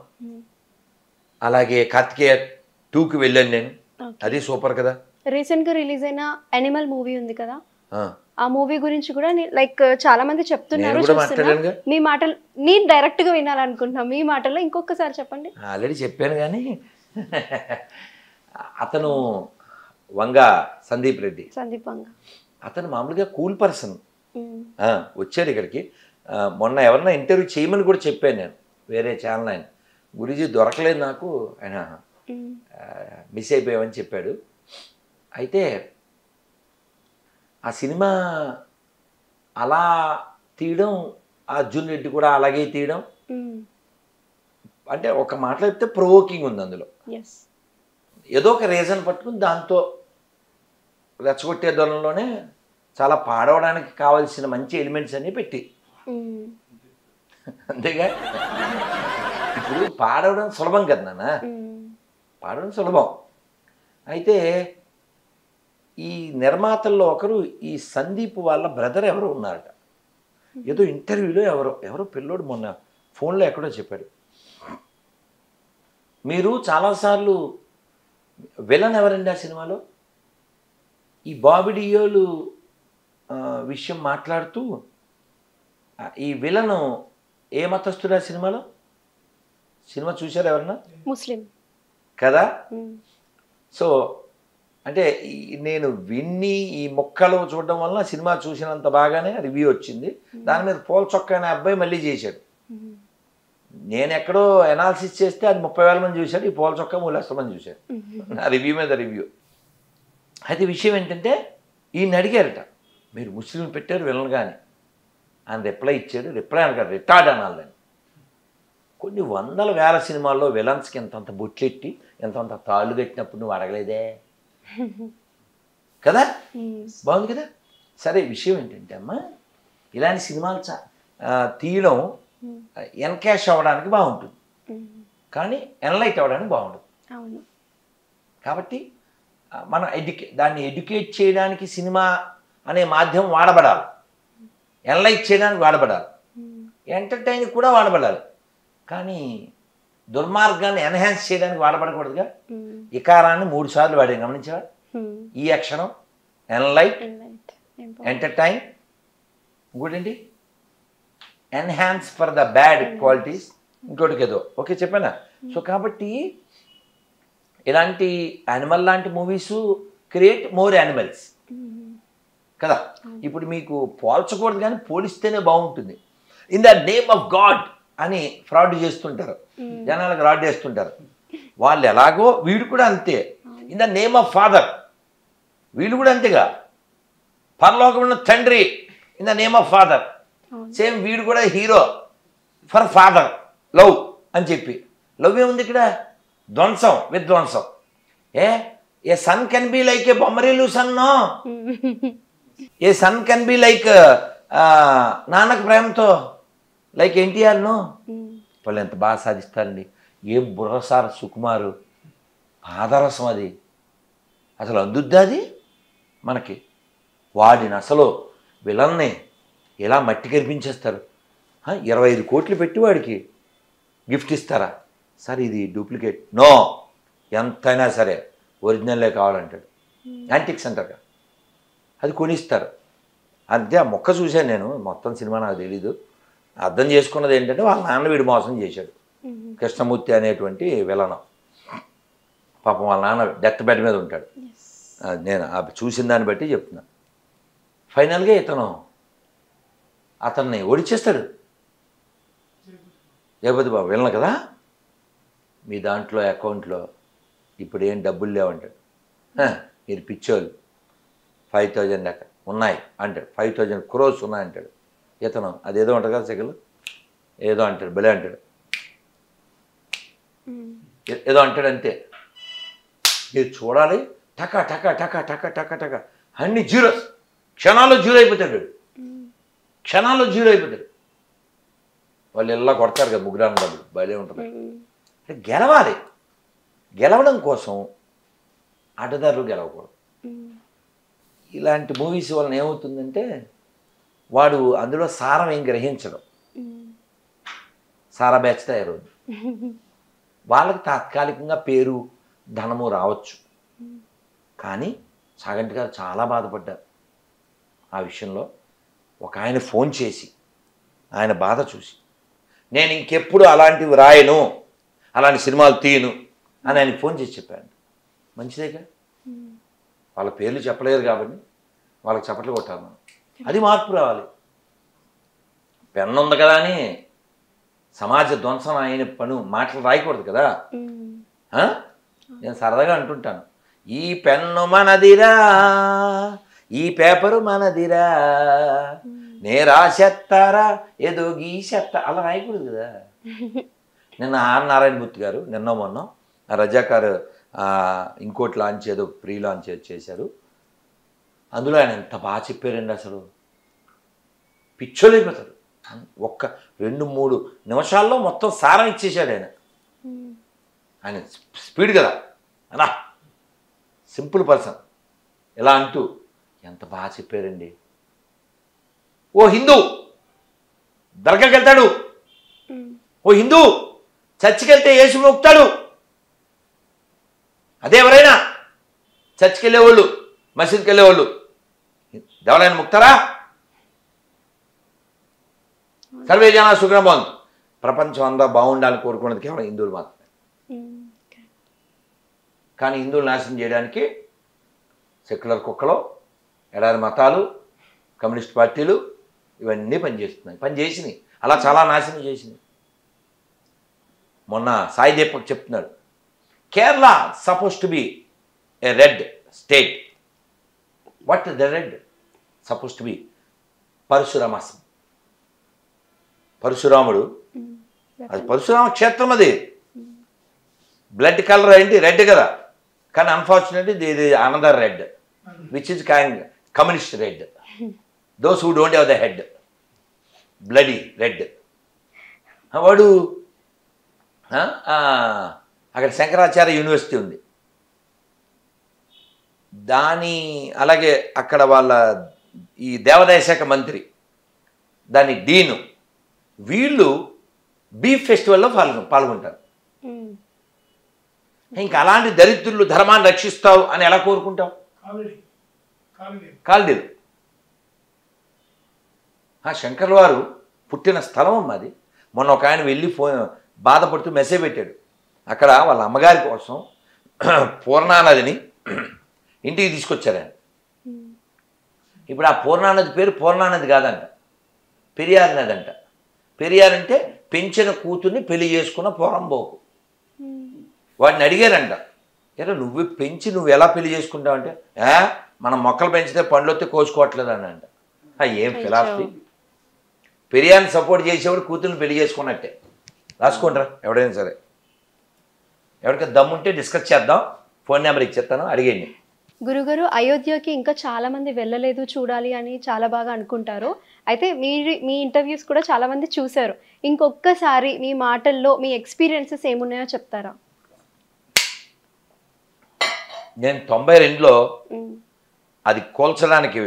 అలాగే కార్తికేయ 2కి వెళ్ళాను నేను, అది సూపర్ కదా. రీసెంట్ గా రిలీజ్ అయిన యానిమల్ మూవీ ఉంది కదా, ఆ మూవీ గురించి కూడా లైక్ చాలా మంది చెప్తున్నారు. మీ మాటలు నేను డైరెక్ట్ గా వినాలనుకుంటున్నా, మీ మాటల్లో ఇంకొకసారి చెప్పండి. ఆల్రెడీ చెప్పాను కానీ అతను వంగ సందీప్ రెడ్డి, అతను మామూలుగా కూల్ పర్సన్. వచ్చాడు ఇక్కడికి, మొన్న ఎవరన్నా ఇంటర్వ్యూ చేయమని కూడా చెప్పాను నేను, వేరే ఛానల్ ఆయన. గురూజీ దొరకలేదు నాకు, ఆయన మిస్ అయిపోయామని చెప్పాడు. అయితే ఆ సినిమా అలా తీయడం, అర్జున్ రెడ్డి కూడా అలాగే తీయడం, అంటే ఒక మాట చెప్తే ప్రొవోకింగ్ ఉంది అందులో. ఏదో ఒక రీజన్ పట్టుకుని దాంతో రెచ్చగొట్టే దొరలోనే చాలా పాడవడానికి కావాల్సిన మంచి ఎలిమెంట్స్ అన్నీ పెట్టి, అంతేగా. ఇప్పుడు పాడవడం సులభం కదా నాన్న, పాడడం సులభం. అయితే ఈ నిర్మాతల్లో ఒకరు ఈ సందీప్ వాళ్ళ బ్రదర్ ఎవరో ఉన్నారట. ఏదో ఇంటర్వ్యూలో ఎవరో పిల్లోడు మొన్న ఫోన్లో ఎక్కడో చెప్పాడు, మీరు చాలాసార్లు విలన్ ఎవరండి ఆ సినిమాలో, ఈ బాబీ డియోల్ విషయం మాట్లాడుతూ, ఈ విలను ఏ మతస్థుడు ఆ సినిమాలో? సినిమా చూశారు ఎవరన్నా? ముస్లిం కదా. సో అంటే నేను విన్ని ఈ మొక్కలు చూడడం వల్ల సినిమా చూసినంత బాగానే రివ్యూ వచ్చింది. దాని మీద పోల్ చొక్క అనే అబ్బాయి మళ్ళీ చేశాడు. నేను ఎక్కడో ఎనాలిసిస్ చేస్తే అది 30,000 మంది చూశాడు, ఈ పోల్ చొక్క 3 లక్షల మంది చూశారు ఆ రివ్యూ మీద రివ్యూ. అయితే విషయం ఏంటంటే ఈయన అడిగారట, మీరు ముస్లిం పెట్టారు విలన్ కానీ, ఆయన రిప్లై ఇచ్చాడు. రిప్లై అనగా రిటార్డ్ అనాలని. కొన్ని వందల వేల సినిమాల్లో విలన్స్కి ఎంతంత బొట్లెట్టి ఎంతంత తాళ్ళు కట్టినప్పుడు నువ్వు అడగలేదే కదా. బాగుంది కదా. సరే, విషయం ఏంటంటే అమ్మా, ఇలాంటి సినిమాలు తీయడం ఎన్కాష్ అవ్వడానికి బాగుంటుంది, కానీ ఎన్లైట్ అవ్వడానికి బాగుంటుంది. కాబట్టి మనం దాన్ని ఎడ్యుకేట్ చేయడానికి సినిమా అనే మాధ్యమం వాడబడాలి, ఎన్లైట్ చేయడానికి వాడబడాలి, ఎంటర్టైన్ కూడా వాడబడాలి. కానీ దుర్మార్గాన్ని ఎన్హాన్స్ చేయడానికి వాడబడకూడదుగా. ఇకారాన్ని 3 సార్లు వాడాను, గమనించావా? ఈ అక్షరం ఎన్లైట్, ఎంటర్టైన్, ఇంకోటండి enhance for the bad qualities, ఇంకోటికి ఏదో ఓకే చెప్పానా. సో కాబట్టి ఇలాంటి యానిమల్ లాంటి మూవీస్ క్రియేట్ మోర్ యానిమల్స్ కదా. ఇప్పుడు మీకు పోల్చకూడదు కానీ పోలిస్తేనే బాగుంటుంది. In the name of God అని ఫ్రాడ్ చేస్తుంటారు, జనాలకు ఫ్రాడ్ చేస్తుంటారు. వాళ్ళు ఎలాగో వీడు కూడా అంతే. In the name of father, వీళ్ళు కూడా అంతేగా. పరలోకమున్న తండ్రి, in the name of father. Same వీడు కూడా హీరో ఫర్ ఫాదర్, లవ్ అని చెప్పి. లవ్ ఏముంది ఇక్కడ? ధ్వంసం, విధ్వంసం. A son can be like a Bommarillu సన్నో, a son can be like Nannaku Prematho like ఎన్టీఆర్ను. వాళ్ళు ఎంత బాగా సాధిస్తారండి. ఏం బుర్రసార సుకుమారు, ఆదరసం అది అసలు అందుద్దా అది మనకి. వాడిని అసలు విలన్ని ఎలా మట్టి కనిపించేస్తారు. 25 కోట్లు పెట్టి వాడికి గిఫ్ట్ ఇస్తారా? సార్ ఇది డూప్లికేట్, నో, ఎంతైనా సరే ఒరిజినల్లే కావాలంటాడు. యాంటిక్స్ అంటారు, అది కొనిస్తారు అంతే. ఆ మొక్క చూశాను నేను, మొత్తం సినిమా నాకు తెలీదు. అర్థం చేసుకున్నది ఏంటంటే వాళ్ళ నాన్న వీడు మోసం చేశాడు. కృష్ణమూర్తి అనేటువంటి విలనం, పాపం వాళ్ళ నాన్న డెత్ బెడ్ మీద ఉంటాడు. నేను చూసిన దాన్ని బట్టి చెప్తున్నా. ఫైనల్గా అతన్ని ఓడిచేస్తాడు. జగపతి బాబు వెళ్ళను కదా, మీ దాంట్లో అకౌంట్లో ఇప్పుడు ఏం డబ్బులు లేవంటాడు. మీరు పిచ్చోళ్ళు, 5,000 దాకా ఉన్నాయి అంటాడు. 5,000 crores ఉన్నాయంటాడు. ఇతను అదేదో ఉంటుంది కదా సెకలు, ఏదో అంటాడు, భలే అంటాడు, ఏదో అంటాడు అంతే. మీరు చూడాలి, టకా టకా టకా టకా టకా టకా అన్ని జీరోస్, క్షణాల్లో జీరో అయిపోతాడు, క్షణాల్లో జీరో అయిపోతాడు. వాళ్ళు ఇలా కొడతారు కదా ముగ్గురాను డబ్బులు, భలే ఉంటుంది. అంటే గెలవాలి, గెలవడం కోసం ఆటదారులు గెలవకూడదు. ఇలాంటి మూవీస్ వలన ఏమవుతుందంటే వాడు అందులో సారం ఏం గ్రహించడం, సారా బ్యాచ్ తయారవుతుంది. వాళ్ళకి తాత్కాలికంగా పేరు ధనము రావచ్చు, కానీ చాగంటి గారు చాలా బాధపడ్డారు ఆ విషయంలో. ఒక ఆయన ఫోన్ చేసి ఆయన బాధ చూసి, నేను ఇంకెప్పుడు అలాంటివి రాయను, అలాంటి సినిమాలు తీయను అని ఆయనకి ఫోన్ చేసి చెప్పాను. మంచిదేగా, వాళ్ళ పేర్లు చెప్పలేరు కాబట్టి వాళ్ళకి చప్పట్లు కొట్టాలి మనం. అది మార్పు రావాలి. పెన్ను ఉంది కదా అని సమాజ ధ్వంసం అయిన మాటలు రాయకూడదు కదా. నేను సరదాగా అంటుంటాను, ఈ పెన్ను మనదిరా, ఈ పేపరు మనదిరా, నే రాసేస్తారా ఏదో గీసేస్తా, అలా రాయకూడదు కదా. నిన్న ఆర్ నారాయణమూర్తి గారు నిన్న మొన్న రజాకార్ ఇంకోటి లాంచ్ ఏదో ప్రీ లాంచ్ చేశారు. అందులో ఆయన ఎంత బాగా చెప్పారండి, అసలు పిచ్చోలైపోతారు. ఒక్క 2-3 నిమిషాల్లో మొత్తం సారం ఇచ్చేసాడు ఆయన. ఆయన స్పీడ్ కదా, అలా సింపుల్ పర్సన్. ఇలా అంటూ ఎంత బాగా చెప్పారండి. ఓ హిందూ దర్గాకి వెళ్తాడు, ఓ హిందూ చర్చికి వెళ్తే యేసు మొక్కుతాడు. అదే ఎవరైనా చర్చికి వెళ్ళేవాళ్ళు, మసీద్కి వెళ్ళేవాళ్ళు దేవాలయాన్ని ముక్తారా? సర్వే జనా సుఖినో భవంతు. ప్రపంచం అంతా బాగుండాలని కోరుకున్నది కేవలం హిందువులు మాత్రమే. కానీ హిందువులు నాశనం చేయడానికి సెక్యులర్ కుక్కలు, ఎడారి మతాలు, కమ్యూనిస్ట్ పార్టీలు ఇవన్నీ పనిచేసినాయి. అలా చాలా నాశనం చేసినాయి. మొన్న సాయి దీపక్ చెప్తున్నాడు, Kerala suppose to be a red state. What the red suppose to be? పరశురామాసం. పరశురాముడు, అది పరశురామ క్షేత్రం, అది బ్లడ్ కలర్ ఏంటి రెడ్ కదా. కానీ అన్ఫార్చునేట్లీ ఇది another red which is communist red. Those who don't have the head, bloody red. వాడు అక్కడ శంకరాచార్య యూనివర్సిటీ ఉంది, అలాగే అక్కడ వాళ్ళ ఈ దేవాదాయ శాఖ మంత్రి, దాని డీను, వీళ్ళు బీఫ్ ఫెస్టివల్లో పాల్గొంటారు. ఇంకా అలాంటి దరిద్రులు ధర్మాన్ని రక్షిస్తావు అని ఎలా కోరుకుంటావు? కాల్డీలు. శంకర్ల వారు పుట్టిన స్థలం మాది. మొన్న ఒక ఆయన వెళ్ళి బాధపడుతూ మెసేజ్ పెట్టాడు. అక్కడ వాళ్ళ అమ్మగారి కోసం పూర్ణానదిని ఇంటికి తీసుకొచ్చారు ఆయన. ఇప్పుడు ఆ పూర్ణానది పేరు పూర్ణానది కాదంట, పెరియార్ నది అంట. పెరియార్ అంటే పెంచిన కూతుర్ని పెళ్లి చేసుకున్న పోరంబోకు. వాడిని అడిగారంట, ఎరా నువ్వు పెంచి నువ్వు ఎలా పెళ్లి చేసుకుంటావు అంటే, మనం మొక్కలు పెంచితే పండ్లు వస్తే కోసుకోవట్లేదు అని అంట. ఏం ఫిలాసఫీ! పెరియార్ని సపోర్ట్ చేసేవాడు కూతుర్ని పెళ్లి చేసుకున్నట్టే. రాసుకుంటారా ఎవడైనా సరే. ఎవరికైనా దమ్ముంటే డిస్కస్ చేద్దాం, ఫోన్ నెంబర్ ఇచ్చేస్తాను, అడిగేయండి. గురుగారు, అయోధ్యకి ఇంకా చాలా మంది వెళ్ళలేదు, చూడాలి అని చాలా బాగా అనుకుంటారు. అయితే మీ ఇంటర్వ్యూస్ కూడా చాలా మంది చూశారు. ఇంకొకసారి మీ మాటల్లో మీ ఎక్స్పీరియన్సెస్ ఏమున్నాయో చెప్తారా? నేను 92లో అది కోల్చడానికి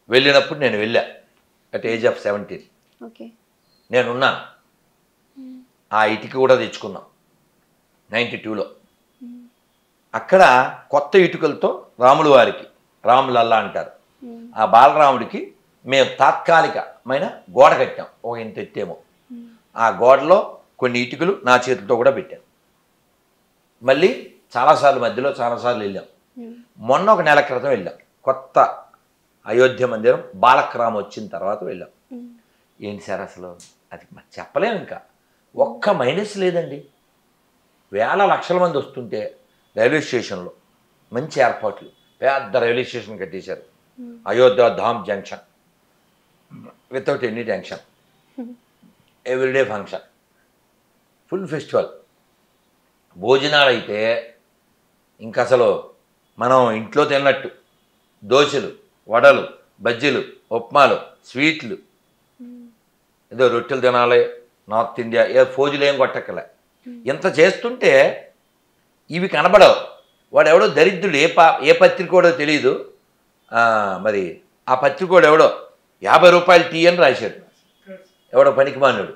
వెళ్ళినప్పుడు నేను వెళ్ళా, అట్ ఏజ్ ఆఫ్ 17. ఓకే, నేనున్నాను. ఆ ఇటుక కూడా తెచ్చుకున్నాం 92లో. అక్కడ కొత్త ఇటుకలతో రాముల వారికి, రాములల్లా అంటారు, ఆ బాలరాముడికి మేము తాత్కాలికమైన గోడ కట్టాం, ఒక ఇంత ఎత్తేమో. ఆ గోడలో కొన్ని ఇటుకలు నా చేతులతో కూడా పెట్టాను. మళ్ళీ చాలాసార్లు మధ్యలో చాలాసార్లు వెళ్ళాం. మొన్న ఒక నెల క్రితం వెళ్ళాం, కొత్త అయోధ్య మందిరం బాలక్రామ్ వచ్చిన తర్వాత వెళ్ళాం. ఏంటి సార్ అసలు అది చెప్పలేము. ఇంకా ఒక్క మైనస్ లేదండి. వేల లక్షల మంది వస్తుంటే రైల్వే స్టేషన్లో మంచి ఏర్పాట్లు, పెద్ద రైల్వే స్టేషన్ కట్టేశారు. Ayodhya Dham junction, without any tension, everyday function, full festival. భోజనాలు అయితే ఇంకా అసలు మనం ఇంట్లో తిన్నట్టు, దోశలు, వడలు, బజ్జీలు, ఉప్మాలు, స్వీట్లు, ఏదో రొట్టెలు తినాలి, నార్త్ ఇండియా ఏ ఫోజులు ఏం కొట్టక్కలే. ఇంత చేస్తుంటే ఇవి కనబడవు. వాడు ఎవడో దరిద్రుడు, ఏ పత్రికోడో తెలియదు, మరి ఆ పత్రికోడు ఎవడో 50 రూపాయలు టీ అని రాశాడు, ఎవడో పనికిమానుడు.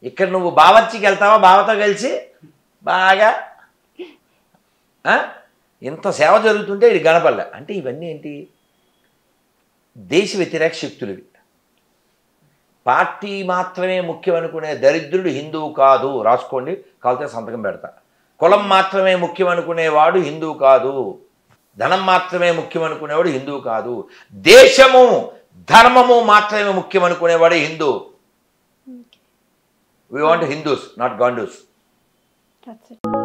ఇక్కడ నువ్వు బావర్చికి వెళ్తావా, బావతో కలిసి బాగా ఇంత సేవ జరుగుతుంటే ఇది కనపడలే. అంటే ఇవన్నీ ఏంటి? దేశ వ్యతిరేక శక్తులు ఇవి. పార్టీ మాత్రమే ముఖ్యం అనుకునే దరిద్రుడు హిందువు కాదు, రాసుకోండి, కాలితే సంతకం పెడతా. కులం మాత్రమే ముఖ్యం అనుకునేవాడు హిందువు కాదు, ధనం మాత్రమే ముఖ్యం అనుకునేవాడు హిందువు కాదు, దేశము ధర్మము మాత్రమే ముఖ్యం అనుకునేవాడు Hindu. We want Hindus, not Gandus. That's it.